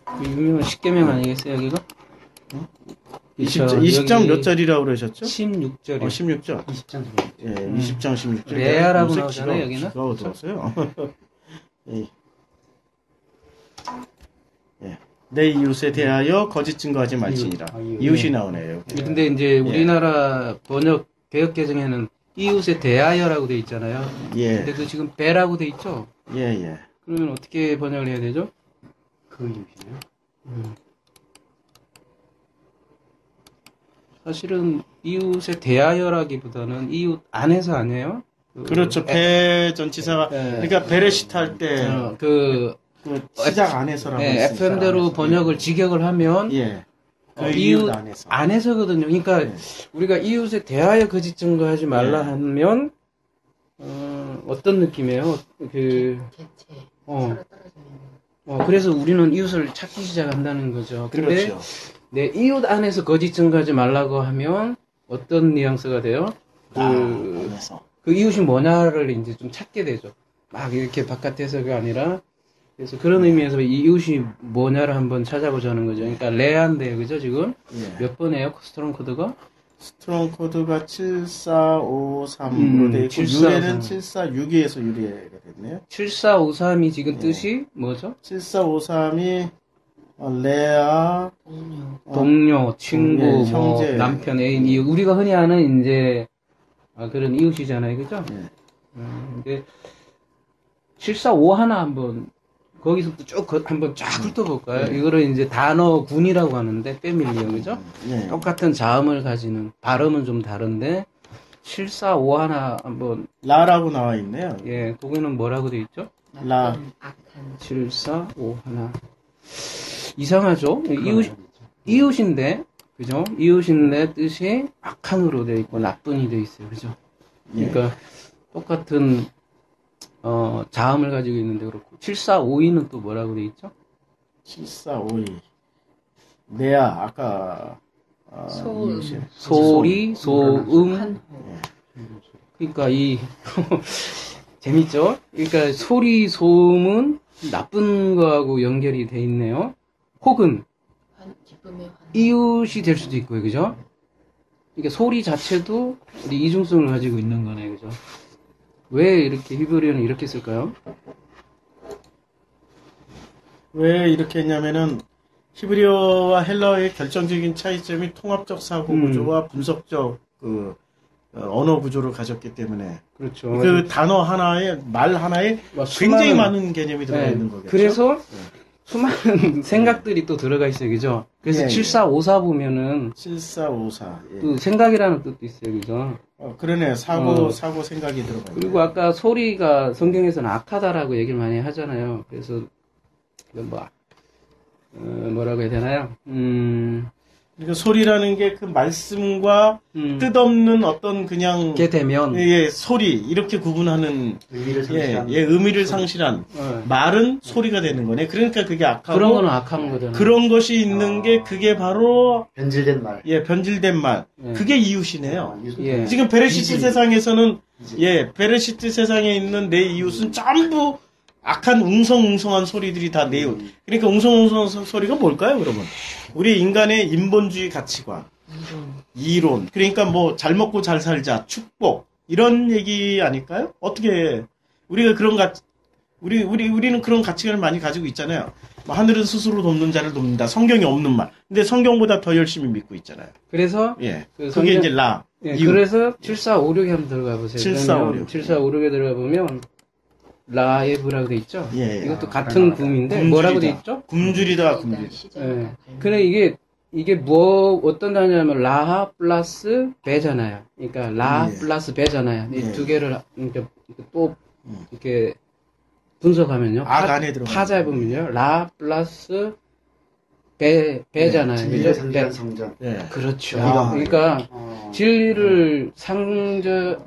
C: 그 유명한 십계명 아니겠어요, 여기가?
A: 20장 몇 절이라고 그러셨죠?
C: 16절이요.
A: 16절.
D: 20장
A: 예, 20장 16절.
C: 레아라고
A: 요새
C: 나오잖아요, 여기는.
A: 기가 어두웠어요. 예. 예. 내 이웃에 대하여 거짓 증거하지 말지니라. 이웃이 나오네요. 여기.
C: 근데 이제 우리나라 번역 개혁 개정에는 이웃에 대하여라고 돼 있잖아요.
A: 예.
C: 근데 그 지금 배라고 돼 있죠.
A: 예, 예.
C: 그러면 어떻게 번역을 해야 되죠?
D: 그 이웃이네요.
C: 사실은 이웃에 대하여라기보다는 이웃 안에서 아니에요?
A: 그렇죠. 배 전치사가 그러니까 베레시트 할 때
C: 그
A: 그 시작 안에서라고
C: 네,
A: 했으니까.
C: FM대로
A: 안에서.
C: 번역을 직역을 하면
A: 예. 그
C: 이웃
A: 이웃 안에서.
C: 안에서거든요. 그러니까
A: 네.
C: 우리가 이웃에 대하여 거짓 증거하지 말라
A: 네.
C: 하면 어떤 느낌이에요? 그
B: 대체
C: 어.
B: 서로 떨어져 있는 거.
C: 그래서 우리는 이웃을 찾기 시작한다는 거죠. 근데
A: 그렇죠.
C: 내 이웃 안에서 거짓 증거하지 말라고 하면 어떤 뉘앙스가 돼요?
A: 안에서.
C: 그 이웃이 뭐냐를 이제 좀 찾게 되죠. 막 이렇게 바깥에서가 아니라 그래서 그런 의미에서 이 이웃이 뭐냐를 한번 찾아보자는 거죠. 그러니까 레아인데 그죠 지금
A: 예.
C: 몇 번이에요 스트롱 코드가?
A: 스트롱 코드가 7453으로 돼 있고
C: 7453.
A: 유래는 746에서 유래가 됐네요.
C: 7453이 지금
A: 예.
C: 뜻이 뭐죠?
A: 7453이 레아
B: 동료.
C: 동료, 친구,
A: 예,
C: 뭐
A: 형제.
C: 남편, 애인, 이웃. 우리가 흔히 아는 이제 그런 이웃이잖아요, 그죠?
A: 예.
C: 근데 745 하나 한번 거기서부터 쭉 한번 쫙 훑어볼까요?
A: 네.
C: 이거를 이제 단어군이라고 하는데 패밀리요, 그죠?
A: 예.
C: 똑같은 자음을 가지는 발음은 좀 다른데 745 하나 한번
A: 라라고 나와 있네요.
C: 예, 거기는 뭐라고 돼 있죠?
A: 라.
B: 악한
C: 745 하나 이상하죠? 이웃인데 그죠? 이웃인데 뜻이 악한으로 돼 있고 나쁜이 돼 있어요, 그죠?
A: 예.
C: 그러니까 똑같은 자음을 가지고 있는데 그렇고 7452는 또 뭐라고 돼 있죠?
A: 7452 레아 아까
B: 소음.
A: 이웃이-
C: 소리, 소음.
B: 한호.
C: 그러니까 이 재밌죠? 그러니까 소리, 소음은 나쁜 거하고 연결이 돼 있네요. 혹은
B: 기쁨의 환호.
C: 이웃이 될 수도 있고요, 그죠? 그러니까 소리 자체도 우리 이중성을 가지고 있는 거네, 그죠? 왜 이렇게 히브리어는 이렇게 쓸까요?
A: 왜 이렇게 했냐면은 히브리어와 헬라어의 결정적인 차이점이 통합적 사고 구조와 분석적 그 언어 구조를 가졌기 때문에
C: 그렇죠.
A: 그 단어 하나에 말 하나에
C: 막
A: 굉장히
C: 수많은-
A: 많은 개념이 들어가
C: 네,
A: 있는 거겠죠.
C: 그래서 수많은 생각들이 또 들어가 있어요, 그죠? 그래서
A: 예, 예.
C: 7454 보면은
A: 7454. 예.
C: 또 생각이라는 뜻도 있어요, 그죠?
A: 그러네. 사고
C: 어.
A: 생각이 들어가 있네.
C: 그리고 아까 소리가 성경에서는 악하다라고 얘기를 많이 하잖아요. 그래서 뭐라고 해야 되나요?
A: 그러니까 소리라는 게 그 말씀과 뜻없는 어떤 그냥
C: 게 되면
A: 예, 소리 이렇게 구분하는
D: 의미를 상실한
A: 의미를 상실한 말은 소리가 되는 거네. 그러니까 그게 악하고
C: 그런 거는 악한 거잖아요.
A: 그런 것이 있는 게 그게 바로
D: 변질된 말.
A: 변질된 말.
C: 예.
A: 그게 이웃이네요.
C: 예.
A: 지금 베레시트
D: 이질.
A: 세상에서는
D: 이질.
A: 베레시트 세상에 있는 내 이웃은 전부 악한 웅성웅성한 소리들이 다 내 이웃. 그러니까 웅성웅성한 소리가 뭘까요, 그러면? 우리 인간의 인본주의 가치관, 이론. 그러니까 뭐 잘 먹고 잘 살자, 축복 이런 얘기 아닐까요? 어떻게 우리가 그런 우리는 그런 가치관을 많이 가지고 있잖아요. 뭐 하늘은 스스로 돕는 자를 돕는다. 성경이 없는 말. 근데 성경보다 더 열심히 믿고 있잖아요.
C: 그래서
A: 예.
C: 그
A: 그게
C: 성경-
A: 이제 라.
C: 예,
A: 이웃.
C: 그래서 7456에 한번 들어가 보세요.
A: 7456.
C: 7456에 들어가 보면 라에브라고 돼 있죠.
A: 예, 예.
C: 이것도 같은 구문인데
A: 굶주리다.
C: 뭐라고 돼 있죠?
A: 굶주리다, 굶주리다.
C: 예. 근데 이게 뭐 어떤 단어냐면 라 플러스 배잖아요. 그러니까 라
A: 예.
C: 플러스 배잖아요. 이
A: 예.
C: 두 개를 이렇게 또 이렇게 분석하면요.
A: 악 안에 들어가요.
C: 파자 보면요. 라 플러스 배잖아요.
D: 진리를
C: 그죠?
D: 상실한 성전.
A: 예.
C: 그렇죠.
A: 야.
C: 그러니까 진리를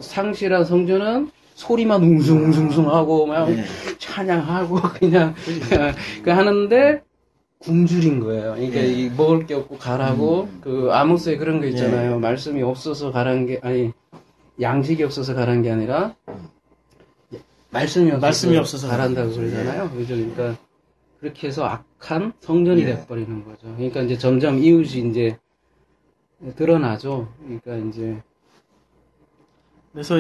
C: 상실한 성전은 소리만 웅숭웅숭하고 막
A: 예.
C: 찬양하고 그냥 그 하는데 굶주린 거예요. 그러니까
A: 예.
C: 이 먹을 게 없고 가라고 그 아모스에 그런 거 있잖아요. 말씀이 없어서 가라는 게 아니 양식이 없어서 가라는 게 아니라 말씀이 없어서 가란다고 그러잖아요. 그죠? 그러니까 그렇게 해서 악한 성전이
A: 예.
C: 돼버리는 거죠. 그러니까 이제 점점 이웃이 이제 드러나죠. 그러니까 이제
A: 그래서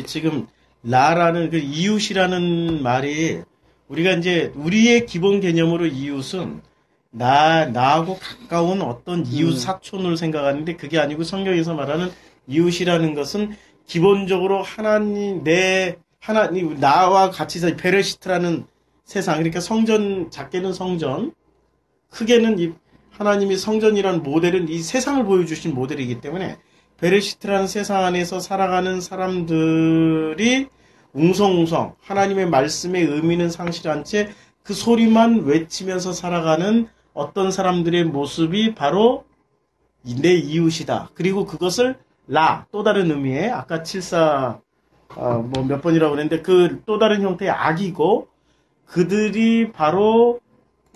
A: 지금 라라는 그 이웃이라는 말이 우리가 이제 우리의 기본 개념으로 이웃은 나하고 가까운 어떤 이웃 사촌을 생각하는데 그게 아니고 성경에서 말하는 이웃이라는 것은 기본적으로 하나님 나와 같이 살 베레시트라는 세상 그러니까 성전 작게는 성전 크게는 이 하나님이 성전이라는 모델은 이 세상을 보여주신 모델이기 때문에 베레시트라는 세상 안에서 살아가는 사람들이 웅성웅성 하나님의 말씀의 의미는 상실한 채 그 소리만 외치면서 살아가는 어떤 사람들의 모습이 바로 내 이웃이다. 그리고 그것을 또 다른 의미의 아까 74 뭐 몇 번이라고 그랬는데 그 또 다른 형태의 악이고 그들이 바로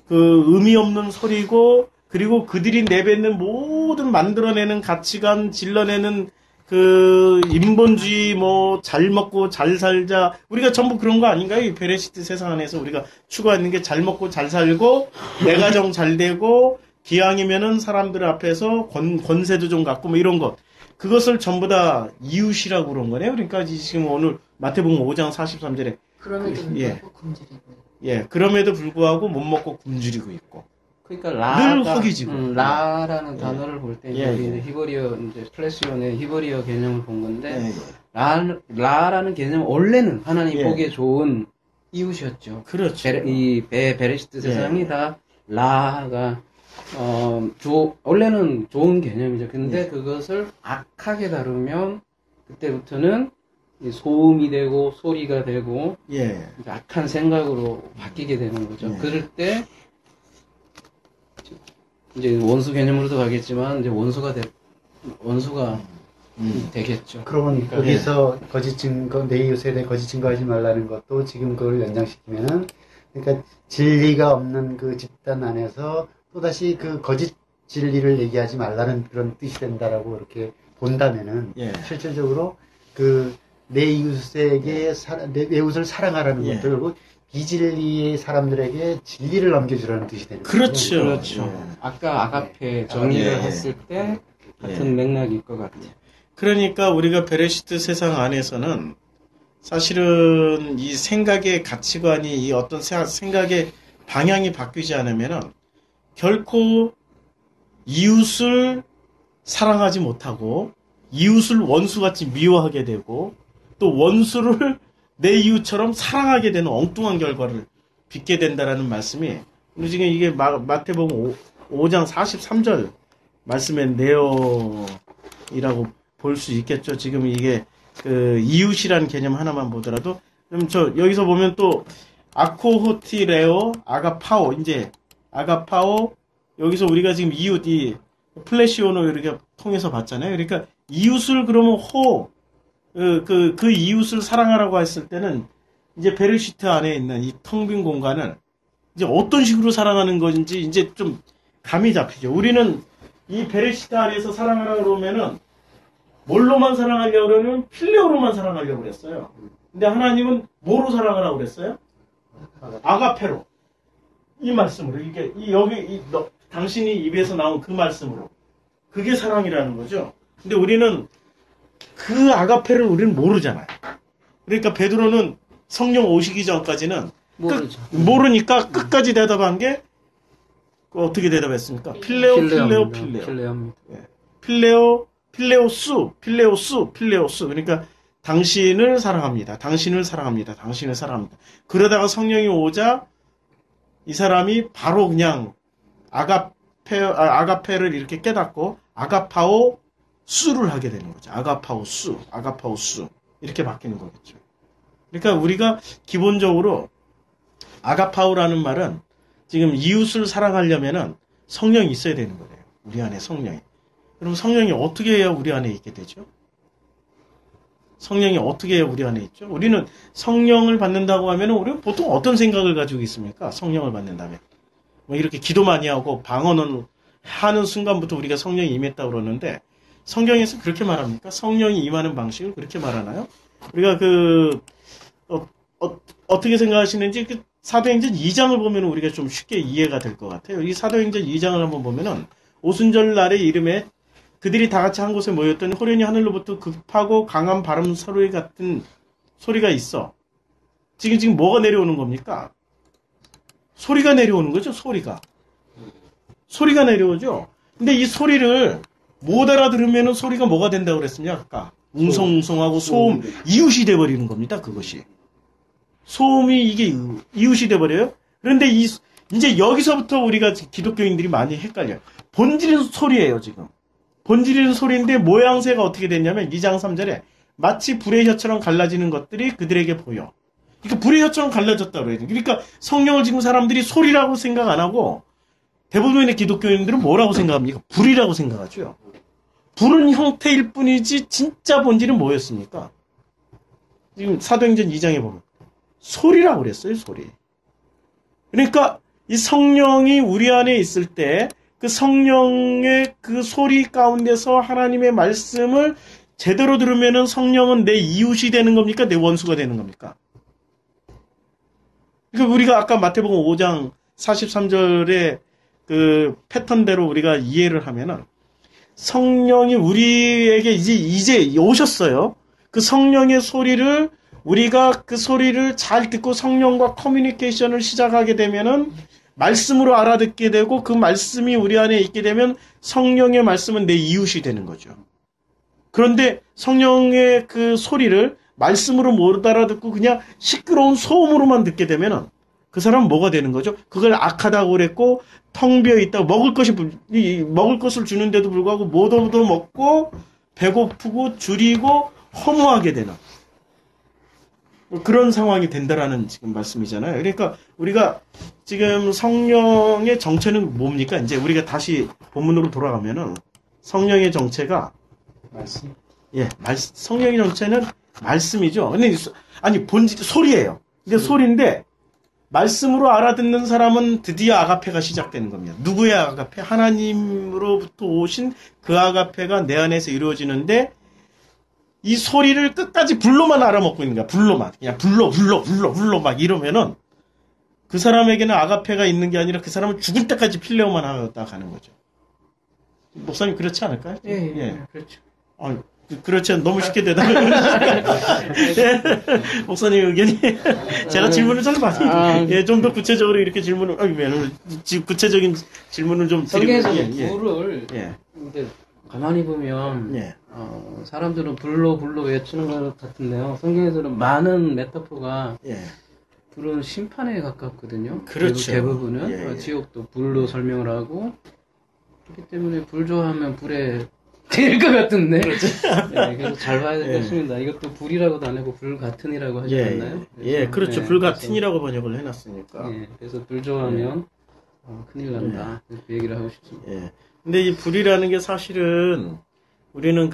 A: 그 의미 없는 소리고 그리고 그들이 내뱉는 모든 만들어내는 가치관 질러내는 그 인본주의 뭐 잘 먹고 잘 살자 우리가 전부 그런 거 아닌가요? 이 베레시트 세상 안에서 우리가 추구하는 게 잘 먹고 잘 살고 내 가정 잘 되고 기왕이면은 사람들 앞에서 권세도 좀 갖고 뭐 이런 것 그것을 전부 다 이웃이라고 그런 거네요. 그러니까 지금 오늘 마태복음 5장 43절에
B: 그럼에도
A: 예.
B: 불구하고 굶주리고
A: 그럼에도 불구하고 못 먹고 굶주리고 있고
C: 그러니까
A: 늘 허기지고.
C: 라라는 단어를 볼 때
A: 예,
C: 우리
A: 예.
C: 이제 히브리어 이제 플래시온의 히브리어 개념을 본 건데
A: 예.
C: 라라는 개념 원래는 하나님
A: 예.
C: 보기에 좋은 이웃이었죠.
A: 그렇죠.
C: 베레시트
A: 예.
C: 세상이 다 라가 원래는 좋은 개념이죠. 근데
A: 예.
C: 그것을 악하게 다루면 그때부터는 이 소음이 되고 소리가 되고
A: 예.
C: 이제 악한 생각으로 바뀌게 되는 거죠.
A: 예.
C: 그럴 때 이제 원수 개념으로도 가겠지만 이제 원수가 되겠죠.
D: 그러면 거기서 거짓 증거, 내 이웃에 대해 거짓 증거하지 말라는 것도 지금 그걸 연장시키면은, 그러니까 진리가 없는 그 집단 안에서 또다시 그 거짓 진리를 얘기하지 말라는 그런 뜻이 된다라고 이렇게 본다면은,
A: 예.
D: 실질적으로 그 내 이웃에게, 내 이웃을 사랑하라는
A: 예.
D: 것도 결국 비진리의 사람들에게 진리를 넘겨주라는 뜻이 되는 거죠.
A: 그렇죠.
C: 그렇죠.
A: 예.
C: 아까 아가페 정의를
A: 예.
C: 했을 때 같은 맥락일 것 같아요.
A: 그러니까 우리가 베레시트 세상 안에서는 사실은 이 생각의 가치관이 이 어떤 생각의 방향이 바뀌지 않으면은 결코 이웃을 사랑하지 못하고 이웃을 원수같이 미워하게 되고 또 원수를 내 이웃처럼 사랑하게 되는 엉뚱한 결과를 빚게 된다라는 말씀이 우리 지금 이게 마태복음 5장 43절 말씀의 내용이라고 볼 수 있겠죠. 지금 이게 그 이웃이라는 개념 하나만 보더라도 그럼 저 여기서 보면 또 아코호티레오 아가파오 이제 아가파오 여기서 우리가 지금 이웃 이 플래시오노 이렇게 통해서 봤잖아요. 그러니까 이웃을 그러면 그 이웃을 사랑하라고 했을 때는 이제 베르시트 안에 있는 이 텅 빈 공간을 이제 어떤 식으로 사랑하는 건지 이제 좀 감이 잡히죠. 우리는 이 베르시트 안에서 사랑하라고 그러면은 뭘로만 사랑하려고 그러면 필레오로만 사랑하려고 그랬어요. 근데 하나님은 뭐로 사랑하라고 그랬어요? 아가페로. 이 말씀으로 이게 당신이 입에서 나온 그 말씀으로 그게 사랑이라는 거죠. 근데 우리는 그 아가페를 우리는 모르잖아요. 그러니까 베드로는 성령 오시기 전까지는 모르니까 끝까지 대답한 게 어떻게 대답했습니까? 필레오입니다. 필레오수. 그러니까 당신을 사랑합니다. 그러다가 성령이 오자 이 사람이 바로 그냥 아가페를 이렇게 깨닫고 아가파오 수를 하게 되는 거죠. 아가파오 수 이렇게 바뀌는 거겠죠. 그러니까 우리가 기본적으로 아가파오라는 말은 지금 이웃을 사랑하려면은 성령이 있어야 되는 거예요. 우리 안에 성령이. 그럼 성령이 어떻게 해야 우리 안에 있게 되죠? 성령이 어떻게 해야 우리 안에 있죠? 우리는 성령을 받는다고 하면 우리는 보통 어떤 생각을 가지고 있습니까? 성령을 받는다면. 뭐 이렇게 기도 많이 하고 방언을 하는 순간부터 우리가 성령이 임했다고 그러는데 성경에서 그렇게 말합니까? 성령이 임하는 방식을 그렇게 말하나요? 우리가 어떻게 생각하시는지 그 사도행전 2장을 보면 우리가 좀 쉽게 이해가 될 것 같아요. 이 사도행전 2장을 한번 보면은 오순절 날의 이름에 그들이 다 같이 한 곳에 모였더니 호련히 하늘로부터 급하고 강한 바람 소리 같은 소리가 있어. 지금 뭐가 내려오는 겁니까? 소리가 내려오는 거죠, 소리가. 소리가 내려오죠. 근데 이 소리를 못 알아들으면 소리가 뭐가 된다고 그랬습니까? 아까 웅성웅성하고 소음, 이웃이 돼버리는 겁니다, 그것이. 소음이 이게 이웃이 돼버려요. 그런데 이제 여기서부터 우리가 기독교인들이 많이 헷갈려요. 본질은 소리예요, 지금. 본질은 소리인데 모양새가 어떻게 됐냐면 2장 3절에 마치 불의 혀처럼 갈라지는 것들이 그들에게 보여. 그러니까 불의 혀처럼 갈라졌다고 그래요. 그러니까 성령을 지금 사람들이 소리라고 생각 안 하고 대부분의 기독교인들은 뭐라고 생각합니까? 불이라고 생각하죠. 불은 형태일 뿐이지 진짜 본질은 뭐였습니까? 지금 사도행전 2장에 보면 소리라고 그랬어요. 소리. 그러니까 이 성령이 우리 안에 있을 때 그 성령의 그 소리 가운데서 하나님의 말씀을 제대로 들으면은 성령은 내 이웃이 되는 겁니까? 내 원수가 되는 겁니까? 그러니까 우리가 아까 마태복음 5장 43절의 그 패턴대로 우리가 이해를 하면은 성령이 우리에게 이제 오셨어요. 그 성령의 소리를 우리가 그 소리를 잘 듣고 성령과 커뮤니케이션을 시작하게 되면은 말씀으로 알아듣게 되고 그 말씀이 우리 안에 있게 되면 성령의 말씀은 내 이웃이 되는 거죠. 그런데 성령의 그 소리를 말씀으로 못 알아듣고 그냥 시끄러운 소음으로만 듣게 되면은 그 사람은 뭐가 되는 거죠? 그걸 악하다고 그랬고 텅 비어 있다고 먹을 것을 주는데도 불구하고 못 얻어 먹고 배고프고 줄이고 허무하게 되는 그런 상황이 된다라는 지금 말씀이잖아요. 그러니까 우리가 지금 성령의 정체는 뭡니까? 이제 우리가 다시 본문으로 돌아가면은 성령의 정체가
D: 말씀.
A: 성령의 정체는 말씀이죠. 근데 본질 소리예요. 근데 소리인데 말씀으로 알아듣는 사람은 드디어 아가페가 시작되는 겁니다. 누구의 아가페? 하나님으로부터 오신 그 아가페가 내 안에서 이루어지는데 이 소리를 끝까지 불로만 알아먹고 있는 거야. 불로만. 그냥 불로 막 이러면은 그 사람에게는 아가페가 있는 게 아니라 그 사람은 죽을 때까지 필레오만 하다 가는 거죠. 목사님 그렇지 않을까요?
C: 예. 그렇죠.
A: 그렇죠. 너무 쉽게 대답을 목사님 의견이 제가 질문을 잘 많이 좀 더 구체적으로 이렇게 질문을 구체적인 질문을 좀
C: 성경에서
A: 드리면
C: 불을 근데 가만히 보면
A: 예.
C: 사람들은 불로 외치는 것 같은데요. 성경에서는 많은 메타포가
A: 예.
C: 불은 심판에 가깝거든요.
A: 그렇죠.
C: 대부분은
A: 예, 예.
C: 지옥도 불로 설명을 하고 그렇기 때문에 불 좋아하면 불에 될 것 같은데. 네, 그래서 잘 봐야
A: 예.
C: 되겠습니다. 이것도 불이라고도 안 하고 불 같은이라고 하지
A: 예,
C: 않나요?
A: 예, 그렇죠.
C: 네,
A: 불
C: 그래서,
A: 같은이라고 번역을 해놨으니까.
C: 예, 그래서 불 좋아하면 큰일 난다. 그 얘기를 하고 싶습니다.
A: 예. 근데 이 불이라는 게 사실은 우리는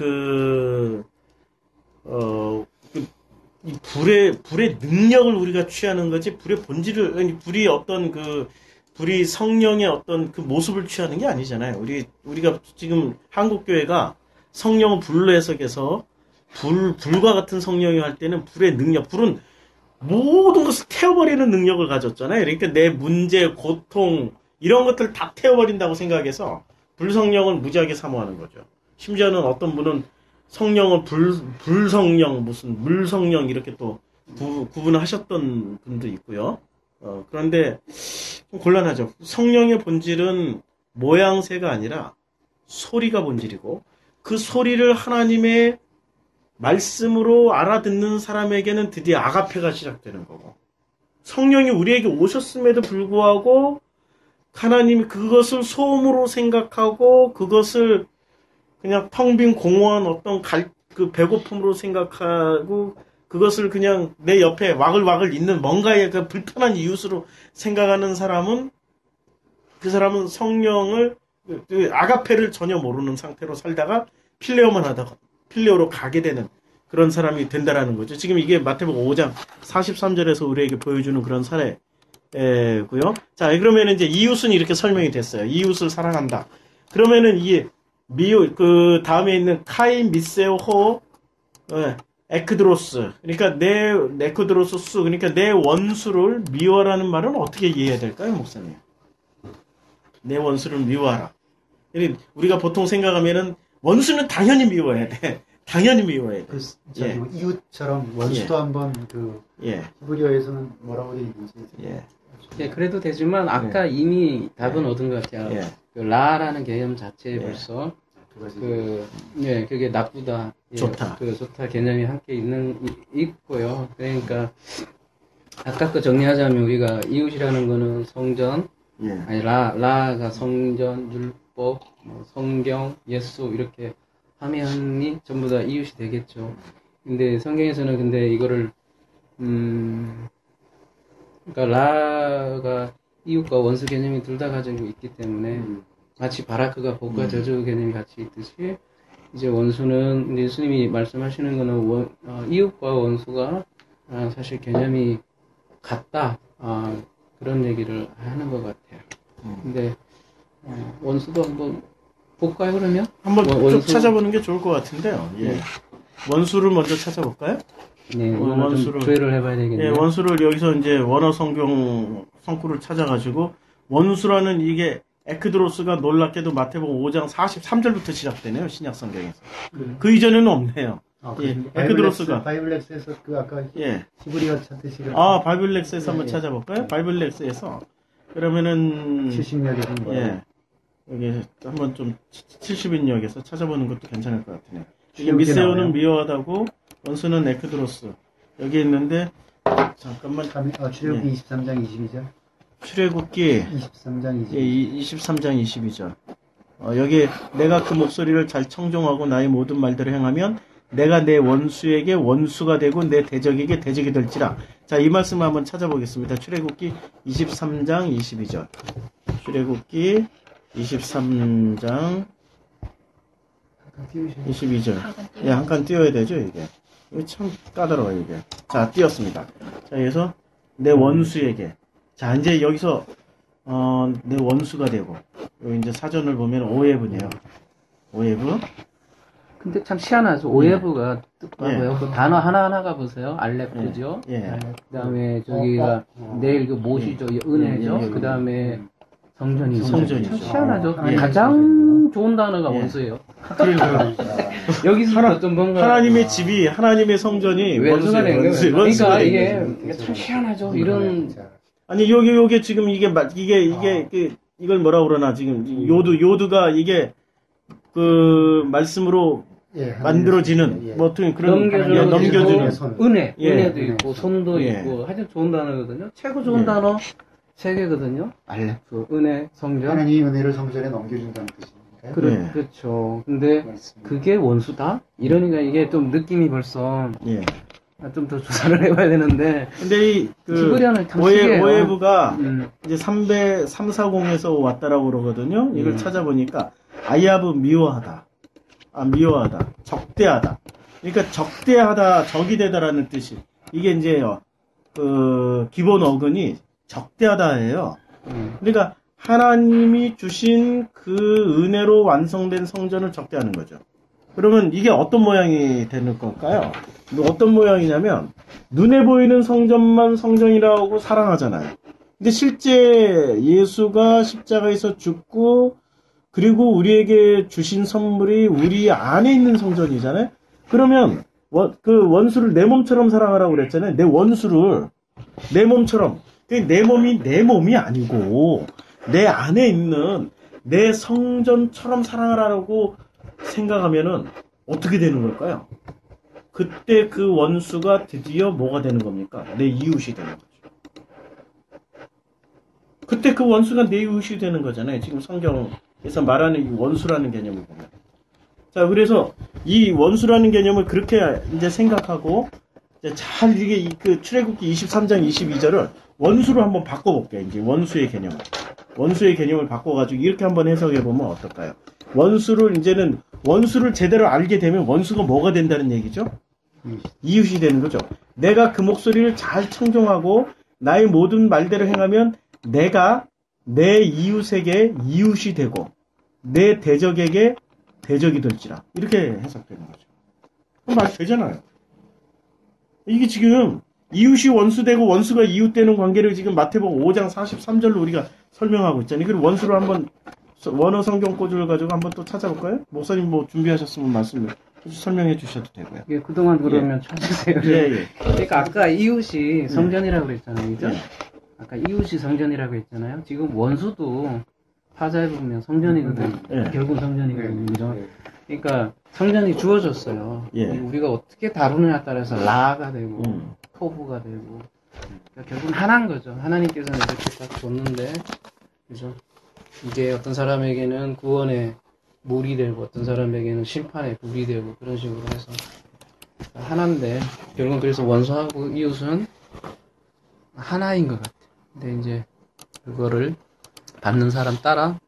A: 이 불의 능력을 우리가 취하는 거지, 불의 본질을, 아니, 불이 성령의 어떤 그 모습을 취하는 게 아니잖아요. 우리가 지금 한국교회가 성령을 불로 해석해서 불과 같은 성령이 할 때는 불의 능력, 불은 모든 것을 태워버리는 능력을 가졌잖아요. 그러니까 내 문제, 고통, 이런 것들을 다 태워버린다고 생각해서 불성령을 무지하게 사모하는 거죠. 심지어는 어떤 분은 성령을 불성령, 무슨 물성령 이렇게 또 구분을 하셨던 분도 있고요. 그런데 좀 곤란하죠. 성령의 본질은 모양새가 아니라 소리가 본질이고 그 소리를 하나님의 말씀으로 알아듣는 사람에게는 드디어 아가페가 시작되는 거고 성령이 우리에게 오셨음에도 불구하고 하나님이 그것을 소음으로 생각하고 그것을 그냥 텅 빈 공허한 어떤 그 배고픔으로 생각하고 그것을 그냥 내 옆에 와글와글 있는 뭔가의 그 불편한 이웃으로 생각하는 사람은 그 사람은 성령을 그 아가페를 전혀 모르는 상태로 살다가 필레오만 하다가 필레오로 가게 되는 그런 사람이 된다라는 거죠. 지금 이게 마태복음 5장 43절에서 우리에게 보여주는 그런 사례고요. 자, 그러면 이제 이웃은 이렇게 설명이 됐어요. 이웃을 사랑한다. 그러면은 이게 그 다음에 있는 카인, 미세오, 호, 에크드로스. 그러니까 에크드로스 그러니까 내 원수를 미워라는 말은 어떻게 이해해야 될까요, 목사님? 내 원수를 미워하라. 우리가 보통 생각하면은 원수는 당연히 미워야 돼. 당연히 미워야 돼.
D: 예. 이웃처럼 원수도 한번 히브리어에서는 뭐라고 되어 있는지.
C: 예, 그래도 되지만 아까 이미 답은 얻은 것 같아요. 그 라라는 개념 자체에 벌써 그게 나쁘다,
A: 좋다,
C: 좋다 개념이 함께 있고요. 그러니까 아까 거 정리하자면 우리가 이웃이라는 거는 성전, 아니 라가 성전, 율법, 성경, 예수 이렇게 하면이 전부 다 이웃이 되겠죠. 근데 성경에서는 근데 이거를 그러니까 라가 이웃과 원수 개념이 둘 다 가지고 있기 때문에 마치 바라크가 복과 저주 개념이 같이 있듯이 이제 원수는 예수님이 말씀하시는 거는 이웃과 원수가 사실 개념이 같다 그런 얘기를 하는 것 같아요. 근데 원수도 한번 볼까요 그러면?
A: 한번 쭉 찾아보는 게 좋을 것 같은데요. 예. 원수를 먼저 찾아볼까요?
C: 네, 원수를 조회를 해봐야 되겠네요.
A: 예, 원수를 여기서 이제 원어 성경 성구를 찾아가지고 원수라는 이게 에크드로스가 놀랍게도 마태복음 5장 43절부터 시작되네요. 신약 성경에서. 그 이전에는 없네요. 예, 에크드로스가
D: 바이블렉스에서 그 아까 히브리어 찾듯이
A: 바이블렉스에서 한번 찾아볼까요? 바이블렉스에서 그러면은
D: 70역에서
A: 여기 한번 좀 70인역에서 찾아보는 것도 괜찮을 것 같으네요. 이게 미세오는 미워하다고 원수는 에크드로스 여기 있는데 잠깐만
D: 출애굽기 23장 22절
A: 출애굽기
D: 23장
A: 23장 22절 여기 내가 그 목소리를 잘 청종하고 나의 모든 말대로 행하면 내가 내 원수에게 원수가 되고 내 대적에게 대적이 될지라. 자, 이 말씀을 한번 찾아보겠습니다. 출애굽기 23장 22절 출애굽기 23장 22절. 예, 한 칸 띄워야 되죠, 이게. 이거 참 까다로워요, 이게. 자, 띄웠습니다. 자, 그래서 내 원수에게. 자, 이제 여기서, 내 원수가 되고. 여기 이제 사전을 보면 오해브네요. 오해브.
C: 근데 참 희한하죠. 오해브가 뜻하고요. 그 단어 하나하나가 보세요. 알렙드죠. 그 다음에 저기가 내일 그 못이죠. 은혜죠. 그 다음에 성전이죠. 참 희한하죠. 가장 좋은 단어가 원수예요. 여기서 좀 뭔가
A: 하나님의 집이 하나님의 성전이 원수예요.
C: 그러니까 이게 참 희한하죠. 이런
A: 아니 요게 지금 이게 이걸 뭐라 그러나 지금 요드가 이게 그 말씀으로
D: 예,
A: 만들어지는
D: 예, 예.
A: 뭐 어떤 그런
C: 넘겨주는,
A: 예, 넘겨주는
D: 손.
C: 은혜,
A: 예.
C: 은혜도 있고
D: 네.
C: 손도
A: 예.
C: 있고 아주 좋은 단어거든요. 최고 좋은
A: 예.
C: 단어 세 개거든요. 알레프, 은혜, 성전.
D: 하나님이 은혜를 성전에 넘겨준다는 뜻이니까요.
A: 예.
C: 그렇죠. 근데
D: 맞습니다.
C: 그게 원수다? 이러니까 이게 좀 느낌이 벌써
A: 예.
C: 좀 더 조사를 해봐야 되는데
A: 근데 이그
C: 히브리어는 참 특이해요.
A: 오해부가
C: 음,
A: 이제 340에서 왔다라고 그러거든요. 이걸 찾아보니까 아이하브 미워하다. 아, 미워하다. 적대하다. 그러니까 적대하다, 적이 되다라는 뜻이. 이게 이제 그 기본 어근이 적대하다예요. 그러니까 하나님이 주신 그 은혜로 완성된 성전을 적대하는 거죠. 그러면 이게 어떤 모양이 되는 걸까요? 어떤 모양이냐면 눈에 보이는 성전만 성전이라고 사랑하잖아요. 근데 실제 예수가 십자가에서 죽고 그리고 우리에게 주신 선물이 우리 안에 있는 성전이잖아요. 그러면 그 원수를 내 몸처럼 사랑하라고 그랬잖아요. 내 원수를 내 몸처럼. 내 몸이 내 몸이 아니고 내 안에 있는 내 성전처럼 사랑하라고 생각하면은 어떻게 되는 걸까요? 그때 그 원수가 드디어 뭐가 되는 겁니까? 내 이웃이 되는 거죠. 그때 그 원수가 내 이웃이 되는 거잖아요. 지금 성경에서 말하는 이 원수라는 개념을 보면. 자, 그래서 이 원수라는 개념을 그렇게 이제 생각하고 이제 잘 이게 그 출애굽기 23장 22절을 원수로 한번 바꿔볼게요. 이제 원수의 개념을. 원수의 개념을 바꿔가지고 이렇게 한번 해석해보면 어떨까요? 이제는 원수를 제대로 알게 되면 원수가 뭐가 된다는 얘기죠? 이웃이 되는 거죠. 내가 그 목소리를 잘 청종하고 나의 모든 말대로 행하면 내가 내 이웃에게 이웃이 되고 내 대적에게 대적이 될지라. 이렇게 해석되는 거죠. 그럼 말 되잖아요. 이게 지금 이웃이 원수 되고 원수가 이웃 되는 관계를 지금 마태복음 5장 43절로 우리가 설명하고 있잖아요. 그리고 원수를 한번 원어 성경 꼬주를 가지고 한번 또 찾아볼까요? 목사님 뭐 준비하셨으면 말씀을 설명해 주셔도 되고요.
C: 예, 그동안 그러면 찾으세요.
A: 예.
C: 그러니까 아까 이웃이 성전이라고 그랬잖아요. 그죠?
A: 예.
C: 아까 이웃이 성전이라고 했잖아요. 지금 원수도 파자에 보면 성전이거든요.
A: 예.
C: 결국 성전이거든요. 그죠? 그러니까 성전이 주어졌어요.
A: 예.
C: 우리가 어떻게 다루느냐에 따라서 라가 되고 토부가 되고 그러니까 결국은 하나인 거죠. 하나님께서는 이렇게 딱 줬는데 그죠? 이게 어떤 사람에게는 구원의 물이 되고 어떤 사람에게는 심판의 불이 되고 그런 식으로 해서 하나인데 결국은 그래서 원수하고 이웃은 하나인 것 같아요. 근데 이제 그거를 받는 사람 따라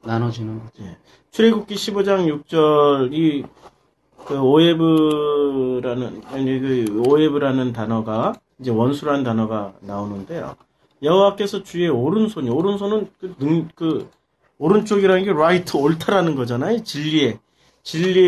C: 나눠지는 거죠.
A: 예. 출애굽기 15장 6절 그 오에브라는 단어가 이제 원수라는 단어가 나오는데요. 여호와께서 주의 오른손은 오른쪽이라는 게 right, 옳다라는 거잖아요. 진리의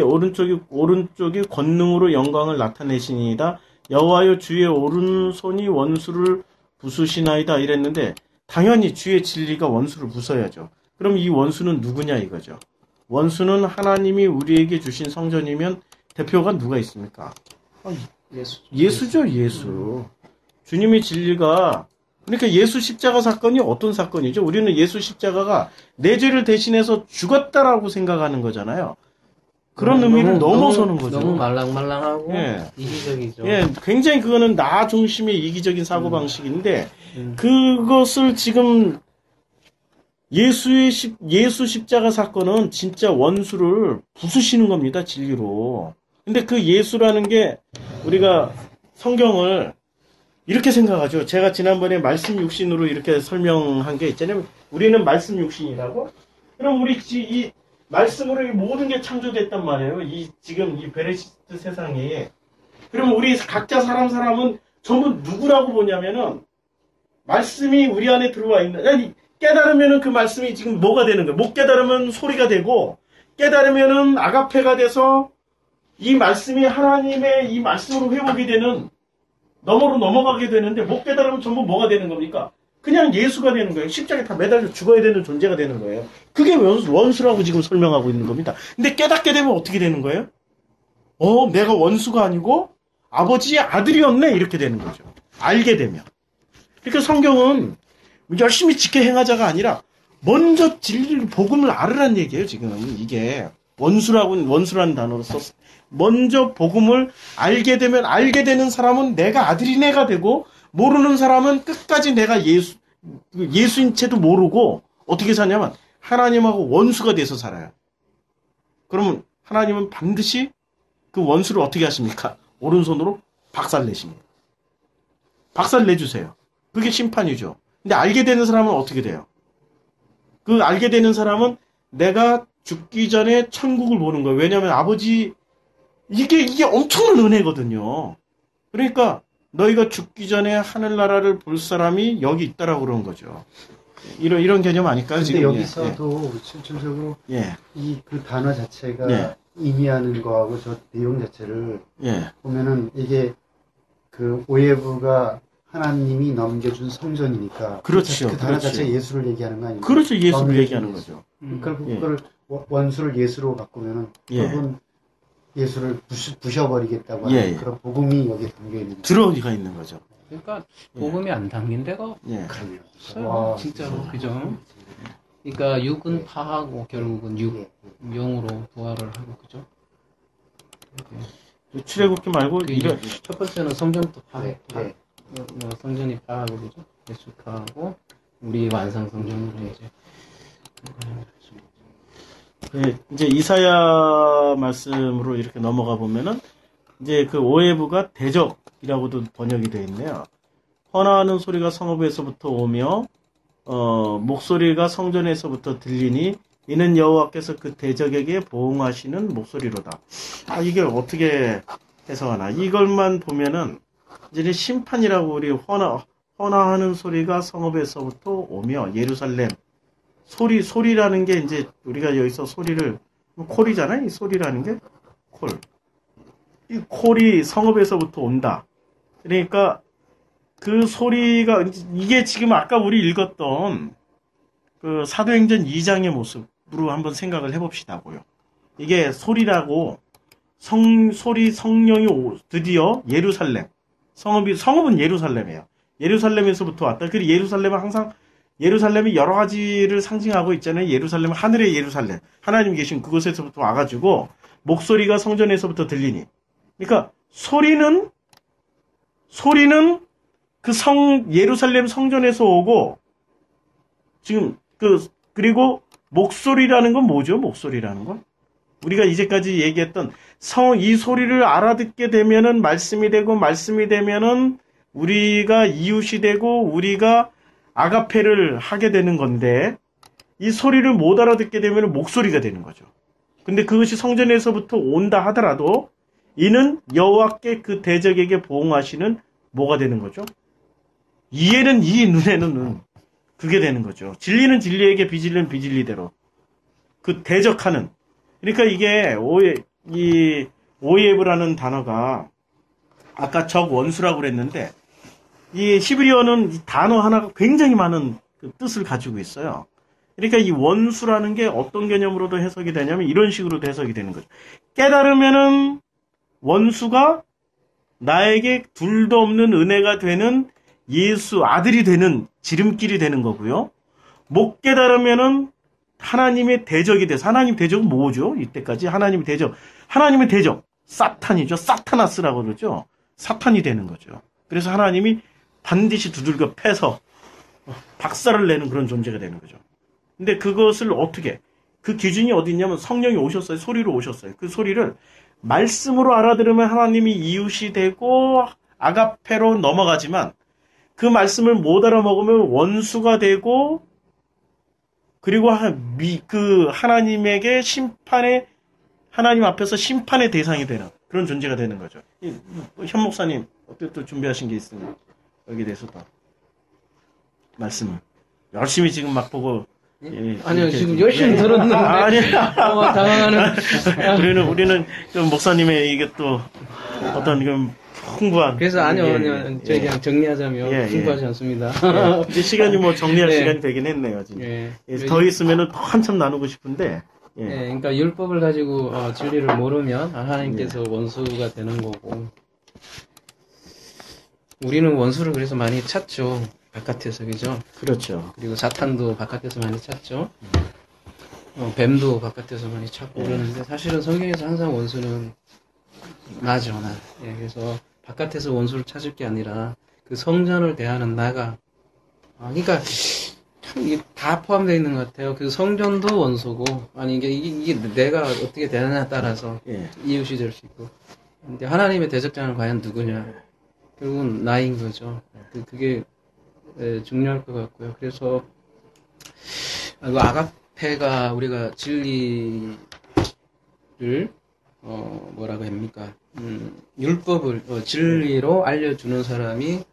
A: 오른쪽이 권능으로 영광을 나타내시니이다. 여호와여 주의 오른손이 원수를 부수시나이다 이랬는데 당연히 주의 진리가 원수를 부숴야죠. 그럼 이 원수는 누구냐 이거죠. 원수는 하나님이 우리에게 주신 성전이면 대표가 누가 있습니까? 예수죠, 예수. 주님의 진리가 그러니까 예수 십자가 사건이 어떤 사건이죠? 우리는 예수 십자가가 내 죄를 대신해서 죽었다라고 생각하는 거잖아요. 그런 의미를 넘어서는 거죠.
C: 너무 말랑말랑하고
A: 예.
C: 이기적이죠.
A: 예, 굉장히 그거는 나 중심의 이기적인 사고방식인데 그것을 지금 예수 십자가 사건은 진짜 원수를 부수시는 겁니다, 진리로. 근데 그 예수라는 게 우리가 성경을 이렇게 생각하죠. 제가 지난번에 말씀 육신으로 이렇게 설명한 게 있잖아요. 우리는 말씀 육신이라고? 그럼 우리 이 말씀으로 이 모든 게 창조됐단 말이에요. 지금 이 베레시트 세상에. 그럼 우리 각자 사람은 전부 누구라고 보냐면은 말씀이 우리 안에 들어와 있는, 아니, 깨달으면은 그 말씀이 지금 뭐가 되는 거예요? 못 깨달으면 소리가 되고, 깨달으면은 아가페가 돼서 이 말씀이 하나님의 이 말씀으로 회복이 되는, 너머로 넘어가게 되는데, 못 깨달으면 전부 뭐가 되는 겁니까? 그냥 예수가 되는 거예요. 십자가에 다 매달려 죽어야 되는 존재가 되는 거예요. 그게 원수라고 지금 설명하고 있는 겁니다. 근데 깨닫게 되면 어떻게 되는 거예요? 내가 원수가 아니고 아버지의 아들이었네. 이렇게 되는 거죠. 알게 되면. 그러니까 성경은 열심히 지켜 행하자가 아니라 먼저 진리를, 복음을 알으란 얘기예요, 지금. 이게. 원수라는 단어로 썼어. 먼저 복음을 알게 되면, 알게 되는 사람은 내가 아들이네가 되고, 모르는 사람은 끝까지 내가 예수인 채도 모르고, 어떻게 사냐면, 하나님하고 원수가 돼서 살아요. 그러면 하나님은 반드시 그 원수를 어떻게 하십니까? 오른손으로 박살내십니다. 박살내주세요. 그게 심판이죠. 근데 알게 되는 사람은 어떻게 돼요? 그 알게 되는 사람은 내가 죽기 전에 천국을 보는 거예요. 왜냐하면 아버지, 이게 엄청난 은혜거든요. 그러니까 너희가 죽기 전에 하늘나라를 볼 사람이 여기 있다라고 그러는 거죠. 이런 개념 아닐까요?
D: 근데
A: 지금?
D: 여기서도 실질적으로
A: 예.
D: 이 그 단어 자체가
A: 예.
D: 의미하는 거하고 저 내용 자체를
A: 예.
D: 보면은 이게 그 오예부가 하나님이 넘겨준 성전이니까
A: 그렇죠.
D: 그 단어
A: 그렇죠.
D: 자체가 예수를 얘기하는 거 아닙니까?
A: 그렇죠. 예수를
D: 넘겨준
A: 얘기하는
D: 예수.
A: 거죠.
D: 결국
A: 예.
D: 그걸 원수를 예수로 바꾸면은
A: 예.
D: 결국은 예수를 부셔버리겠다고 하는
A: 예, 예.
D: 그런 복음이 여기에 담겨 있는 거죠.
A: 들어가 있는 거죠.
C: 그러니까 복음이 안 담긴 데가
A: 예.
D: 그럼요.
C: 없어요.
D: 와,
C: 진짜로.
D: 진짜.
C: 그죠? 그러니까 육은 파하고 결국은
D: 예.
C: 영으로 부활을 하고, 그죠?
A: 출애굽기 말고
C: 그
A: 이런
C: 첫 번째는 성전부터 파.
D: 네, 네.
C: 뭐 성전이 파하고, 그죠? 예수 파하고, 우리 완성 성전으로 이제.
A: 예, 이제 이사야 말씀으로 이렇게 넘어가 보면은 이제 그 오해부가 대적이라고도 번역이 되어 있네요. 헌화하는 소리가 성읍에서부터 오며 목소리가 성전에서부터 들리니 이는 여호와께서 그 대적에게 보응하시는 목소리로다. 아, 이게 어떻게 해석하나? 이걸만 보면은 이제 심판이라고, 우리 헌화하는 소리가 성읍에서부터 오며 예루살렘, 소리라는 게 이제 우리가 여기서 소리를, 콜이잖아요. 이 소리라는 게 콜. 이 콜이 성읍에서부터 온다. 그러니까 그 소리가, 이게 지금 아까 우리 읽었던 그 사도행전 2장의 모습으로 한번 생각을 해봅시다고요. 이게 소리라고, 성령이 드디어 예루살렘, 성읍은 예루살렘이에요. 예루살렘에서부터 왔다. 그리고 예루살렘은 항상, 예루살렘이 여러 가지를 상징하고 있잖아요. 예루살렘은 하늘의 예루살렘, 하나님 계신 그곳에서부터 와가지고 목소리가 성전에서부터 들리니. 그러니까 소리는 그 예루살렘 성전에서 오고, 지금 그리고 목소리라는 건 뭐죠? 목소리라는 건 우리가 이제까지 얘기했던 이 소리를 알아듣게 되면은 말씀이 되고, 말씀이 되면은 우리가 이웃이 되고, 우리가 아가페를 하게 되는 건데, 이 소리를 못 알아듣게 되면 목소리가 되는 거죠. 근데 그것이 성전에서부터 온다 하더라도 이는 여호와께 그 대적에게 보응하시는 뭐가 되는 거죠? 이에는 이, 눈에는 눈. 그게 되는 거죠. 진리는 진리에게, 비진리는 비진리대로. 그 대적하는. 그러니까 이게 오예브라는 단어가 아까 적 원수라고 그랬는데, 이 히브리어는 이 단어 하나가 굉장히 많은 그 뜻을 가지고 있어요. 그러니까 이 원수라는 게 어떤 개념으로도 해석이 되냐면 이런 식으로도 해석이 되는 거죠. 깨달으면은 원수가 나에게 둘도 없는 은혜가 되는 예수 아들이 되는 지름길이 되는 거고요. 못 깨달으면은 하나님의 대적이 돼서, 하나님 대적은 뭐죠? 이때까지 하나님의 대적 사탄이죠. 사타나스라고 그러죠. 사탄이 되는 거죠. 그래서 하나님이 반드시 두들겨 패서 박살을 내는 그런 존재가 되는 거죠. 근데 그것을 어떻게, 그 기준이 어디 있냐면 성령이 오셨어요. 소리로 오셨어요. 그 소리를 말씀으로 알아들으면 하나님이 이웃이 되고 아가페로 넘어가지만, 그 말씀을 못 알아먹으면 원수가 되고, 그리고 하나님에게 하나님 앞에서 심판의 대상이 되는 그런 존재가 되는 거죠. 현 목사님, 어떻게 또 준비하신 게 있으면 여기에 대해서도 말씀을 열심히 지금 막 보고.
C: 아니요, 지금 열심히 들었는데.
A: 아니야.
C: 당황하는.
A: 우리는 좀 목사님의 이게 또 어떤 좀 풍부한.
C: 그래서 아니요, 저희 그냥 정리하자면
A: 예, 예.
C: 풍부하지 않습니다.
A: 이제 시간이 뭐 정리할
C: 네.
A: 시간이 되긴 했네요, 진짜.
C: 예.
A: 더 있으면은 더 한참 나누고 싶은데. 예.
C: 예, 그러니까 율법을 가지고 진리를 모르면 하나님께서 원수가 되는 거고, 우리는 원수를 그래서 많이 찾죠. 바깥에서, 그죠?
A: 그렇죠.
C: 그리고 사탄도 바깥에서 많이 찾죠. 뱀도 바깥에서 많이 찾고 그러는데, 사실은 성경에서 항상 원수는 나죠, 나. 예, 그래서 바깥에서 원수를 찾을 게 아니라 그 성전을 대하는 나가. 그러니까 참 이게 다 포함되어 있는 것 같아요. 그 성전도 원수고, 아니 이게 내가 어떻게 대하느냐에 따라서
A: 예.
C: 이웃이 될 수 있고. 근데 하나님의 대적자는 과연 누구냐? 결국은 나인 거죠. 그게 중요할 것 같고요. 그래서 아가페가 우리가 진리를 뭐라고 합니까? 율법을 진리로 알려주는 사람이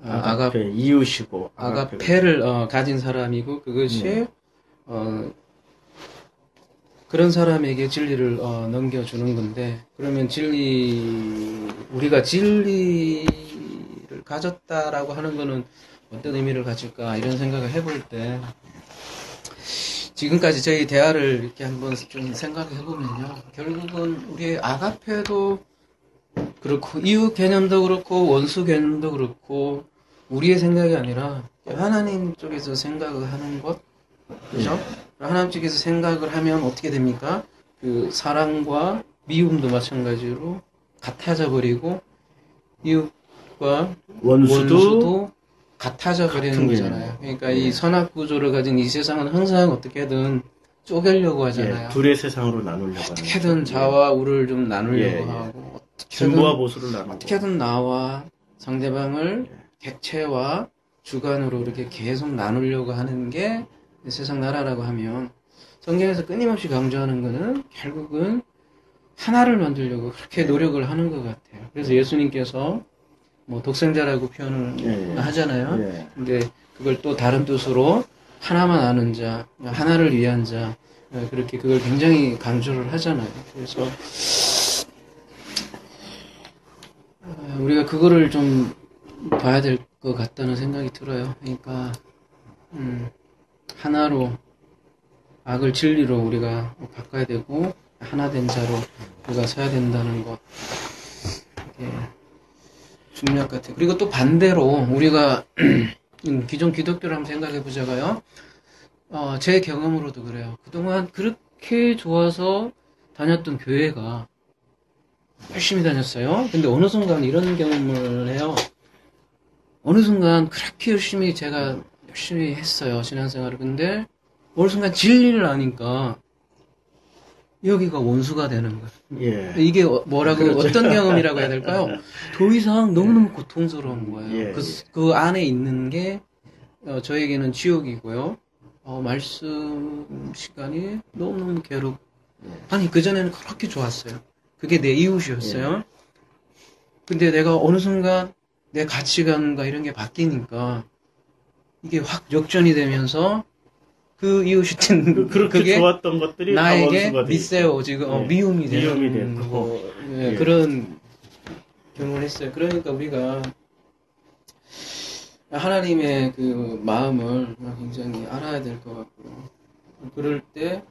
A: 아가페, 이웃이고
C: 아가페를 가진 사람이고, 그것이 그런 사람에게 진리를 넘겨주는 건데, 그러면 우리가 진리를 가졌다라고 하는 거는 어떤 의미를 가질까 이런 생각을 해볼 때, 지금까지 저희 대화를 이렇게 한번 좀 생각해 보면요, 결국은 우리의 아가페도 그렇고 이웃 개념도 그렇고 원수 개념도 그렇고 우리의 생각이 아니라 하나님 쪽에서 생각을 하는 것, 그죠? 하나님 쪽에서 생각을 하면 어떻게 됩니까? 그 사랑과 미움도 마찬가지로 같아져 버리고, 이웃과 원수도 같아져 버리는 거잖아요. 그러니까 이 선악 구조를 가진 이 세상은 항상 어떻게든 쪼개려고 하잖아요.
A: 예, 둘의 세상으로 나누려고 하는
C: 어떻게든
A: 거죠.
C: 자와 우를 좀 나누려고
A: 예, 예.
C: 하고,
A: 진보와 보수를 나누고.
C: 어떻게든 나와 상대방을 객체와 주관으로 이렇게 계속 나누려고 하는 게 세상 나라라고 하면, 성경에서 끊임없이 강조하는 거는 결국은 하나를 만들려고 그렇게 노력을 하는 것 같아요. 그래서 예수님께서 뭐 독생자라고 표현을 하잖아요.
A: 예.
C: 근데 그걸 또 다른 뜻으로 하나만 아는 자, 하나를 위한 자, 그렇게 그걸 굉장히 강조를 하잖아요. 그래서 우리가 그거를 좀 봐야 될 것 같다는 생각이 들어요. 그러니까 하나로, 악을 진리로 우리가 바꿔야 되고 하나 된 자로 우리가 서야 된다는 것, 이게 중요할 것 같아요. 그리고 또 반대로 우리가 기존 기독교를 한번 생각해 보자고요. 제 경험으로도 그래요. 그동안 그렇게 좋아서 다녔던 교회가, 열심히 다녔어요. 근데 어느 순간 이런 경험을 해요. 어느 순간 그렇게 제가 열심히 했어요, 신앙생활을. 근데 어느 순간 진리를 아니까 여기가 원수가 되는 거예요.
A: 예.
C: 이게 뭐라고,
A: 그렇죠.
C: 어떤 경험이라고 해야 될까요? 더 이상 너무너무 고통스러운 거예요.
A: 예.
C: 그 안에 있는 게 저에게는 지옥이고요. 말씀 시간이 너무너무 괴롭고, 아니 그전에는 그렇게 좋았어요. 그게 내 이웃이었어요. 근데 내가 어느 순간 내 가치관과 이런 게 바뀌니까 이게 확 역전이 되면서 그 이웃이
A: 그렇게
C: 그게
A: 좋았던 것들이 다
C: 나에게
A: 원수가 되고.
C: 미세오, 지금 미움이
A: 미움이
C: 되는
A: 되고.
C: 거,
A: 예.
C: 그런 경험을 했어요. 그러니까 우리가 하나님의 그 마음을 굉장히 알아야 될 것 같고요. 그럴 때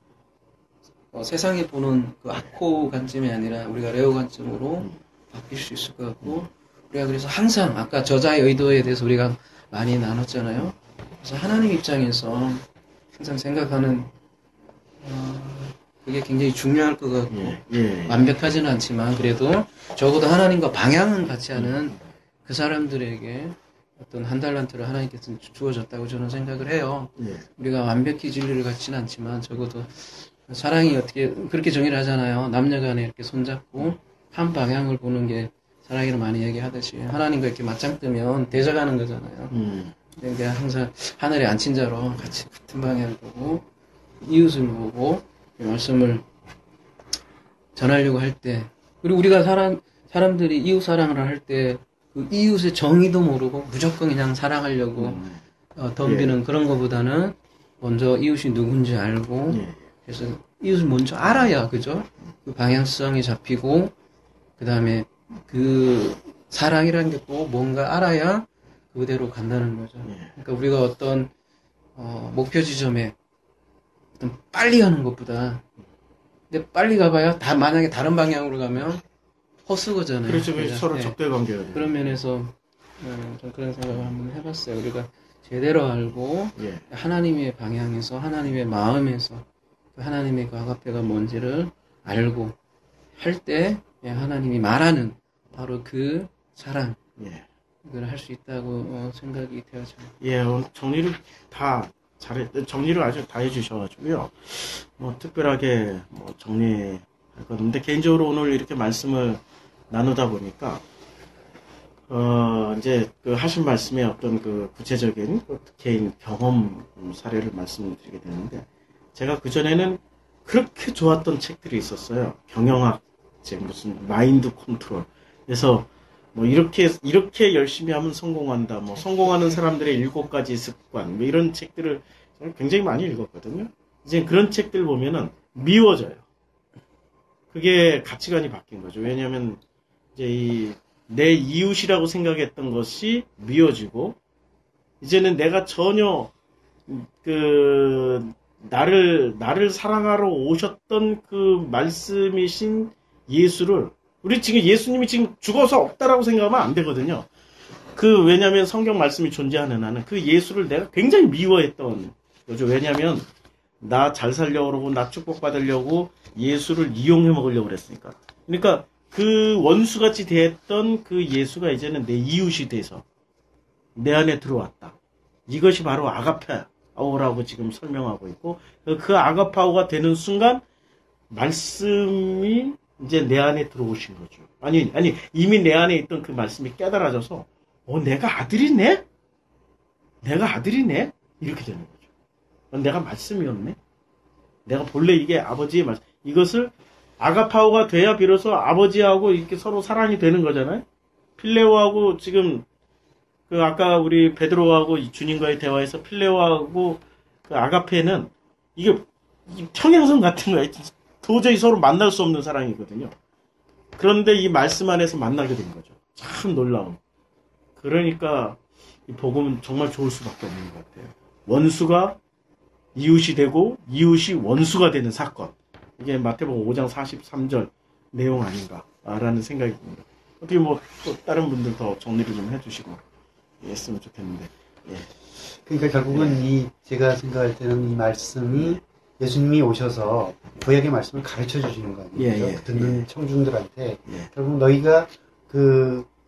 C: 세상이 보는 그 아코 관점이 아니라 우리가 레오 관점으로 바뀔 수 있을 것 같고, 우리가 그래서 항상 아까 저자의 의도에 대해서 우리가 많이 나눴잖아요. 그래서 하나님 입장에서 항상 생각하는 그게 굉장히 중요할 것 같고, 완벽하지는 않지만 그래도 적어도 하나님과 방향은 같이 하는 그 사람들에게 어떤 한 달란트를 하나님께서 주어졌다고 저는 생각을 해요. 우리가 완벽히 진리를 갖지는 않지만 적어도 사랑이 어떻게 그렇게 정의를 하잖아요. 남녀간에 이렇게 손잡고 한 방향을 보는 게 사랑이라 많이 얘기하듯이 하나님과 이렇게 맞짱 뜨면 대적하는 거잖아요. 근데 항상 하늘에 앉힌 자로 같이 같은 방향을 보고 이웃을 보고 말씀을 전하려고 할 때, 그리고 우리가 사람들이 이웃 사랑을 할 때 그 이웃의 정의도 모르고 무조건 그냥 사랑하려고 덤비는 그런 것보다는 먼저 이웃이 누군지 알고, 그래서 이웃을 먼저 알아야, 그죠? 그 방향성이 잡히고, 그 다음에 그 사랑이라는 게 또 뭔가 알아야 그대로 간다는 거죠. 그러니까 우리가 어떤 목표 지점에 어떤 빨리 가는 것보다, 근데 빨리 가봐야 만약에 다른 방향으로 가면 헛수고잖아요.
A: 그렇죠.
C: 그죠?
A: 서로
C: 네.
A: 적대 관계가 돼요.
C: 그런 면에서 좀 그런 생각을 한번 해봤어요. 우리가 제대로 알고
A: 예.
C: 하나님의 방향에서 하나님의 마음에서 하나님의 그 아가페가 뭔지를 알고 할 때 하나님이 말하는 바로 그 사랑
A: 예.
C: 이걸 할 수 있다고 생각이 되어져요.
A: 예, 오늘 정리를 정리를 아주 다 해주셔가지고요. 뭐, 특별하게 뭐 정리할 것 없는데, 개인적으로 오늘 이렇게 말씀을 나누다 보니까, 이제 그 하신 말씀에 어떤 그 구체적인 개인 경험 사례를 말씀드리게 되는데, 제가 그전에는 그렇게 좋았던 책들이 있었어요. 경영학 책, 무슨 마인드 컨트롤. 그래서 뭐 이렇게 열심히 하면 성공한다. 뭐 성공하는 사람들의 7가지 습관. 뭐 이런 책들을 저는 굉장히 많이 읽었거든요. 이제 그런 책들 보면은 미워져요. 그게 가치관이 바뀐 거죠. 왜냐하면 이제 내 이웃이라고 생각했던 것이 미워지고, 이제는 내가 전혀 나를 사랑하러 오셨던 그 말씀이신 예수를, 우리 지금 예수님이 지금 죽어서 없다라고 생각하면 안 되거든요. 왜냐면 성경 말씀이 존재하는 한은 그 예수를 내가 굉장히 미워했던 거죠. 왜냐면 나 잘 살려고 그러고 나 축복받으려고 예수를 이용해 먹으려고 그랬으니까. 그러니까 그 원수같이 대했던 그 예수가 이제는 내 이웃이 돼서 내 안에 들어왔다. 이것이 바로 아가페아오라고 지금 설명하고 있고, 그 아가파오가 되는 순간 말씀이 이제 내 안에 들어오신 거죠. 아니, 이미 내 안에 있던 그 말씀이 깨달아져서, 내가 아들이네? 이렇게 되는 거죠. 내가 말씀이었네? 내가 본래 이게 아버지의 말씀, 이것을 아가파오가 돼야 비로소 아버지하고 이렇게 서로 사랑이 되는 거잖아요? 필레오하고 지금, 아까 우리 베드로하고 주님과의 대화에서 필레오하고 그 아가페는 이게 평행선 같은 거예요. 도저히 서로 만날 수 없는 사랑이거든요. 그런데 이 말씀 안에서 만나게 된 거죠. 참 놀라운. 그러니까 이 복음은 정말 좋을 수밖에 없는 것 같아요. 원수가 이웃이 되고 이웃이 원수가 되는 사건. 이게 마태복음 5장 43절 내용 아닌가라는 생각이 듭니다. 어떻게 뭐 또 다른 분들 더 정리를 좀 해주시고 했으면 좋겠는데. 예.
D: 그러니까 결국은 제가 생각할 때는 이 말씀이 예수님이 오셔서 구약의 말씀을 가르쳐 주시는 거 아니에요? 듣는 청중들한테. 결국 너희가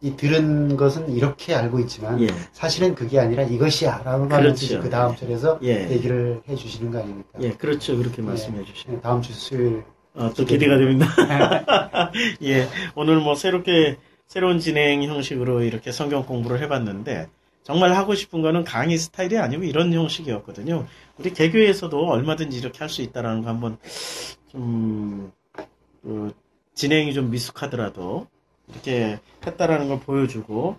D: 이 들은 것은 이렇게 알고 있지만 사실은 그게 아니라 이것이야 라고 하면서 그 다음 절에서 얘기를 해 주시는 거 아닙니까?
A: 예, 그렇죠. 그렇게 말씀해 주시죠.
D: 다음 주 수요일
A: 또 기대가 됩니다. 예, 오늘 뭐 새로운 진행 형식으로 이렇게 성경 공부를 해봤는데, 정말 하고 싶은 거는 강의 스타일이 아니고 이런 형식이었거든요. 우리 개교에서도 얼마든지 이렇게 할 수 있다라는 거 한번 좀, 진행이 좀 미숙하더라도 이렇게 했다라는 걸 보여주고,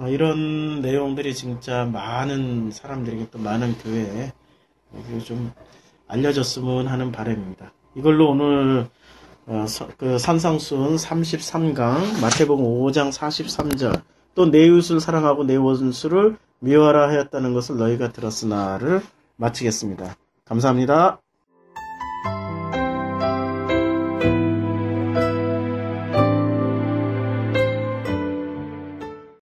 A: 이런 내용들이 진짜 많은 사람들에게 또 많은 교회에 좀 알려졌으면 하는 바람입니다. 이걸로 오늘 산상순 33강 마태복음 5장 43절 또 내 이웃을 사랑하고 내 원수를 미워하라 하였다는 것을 너희가 들었으나를 마치겠습니다. 감사합니다.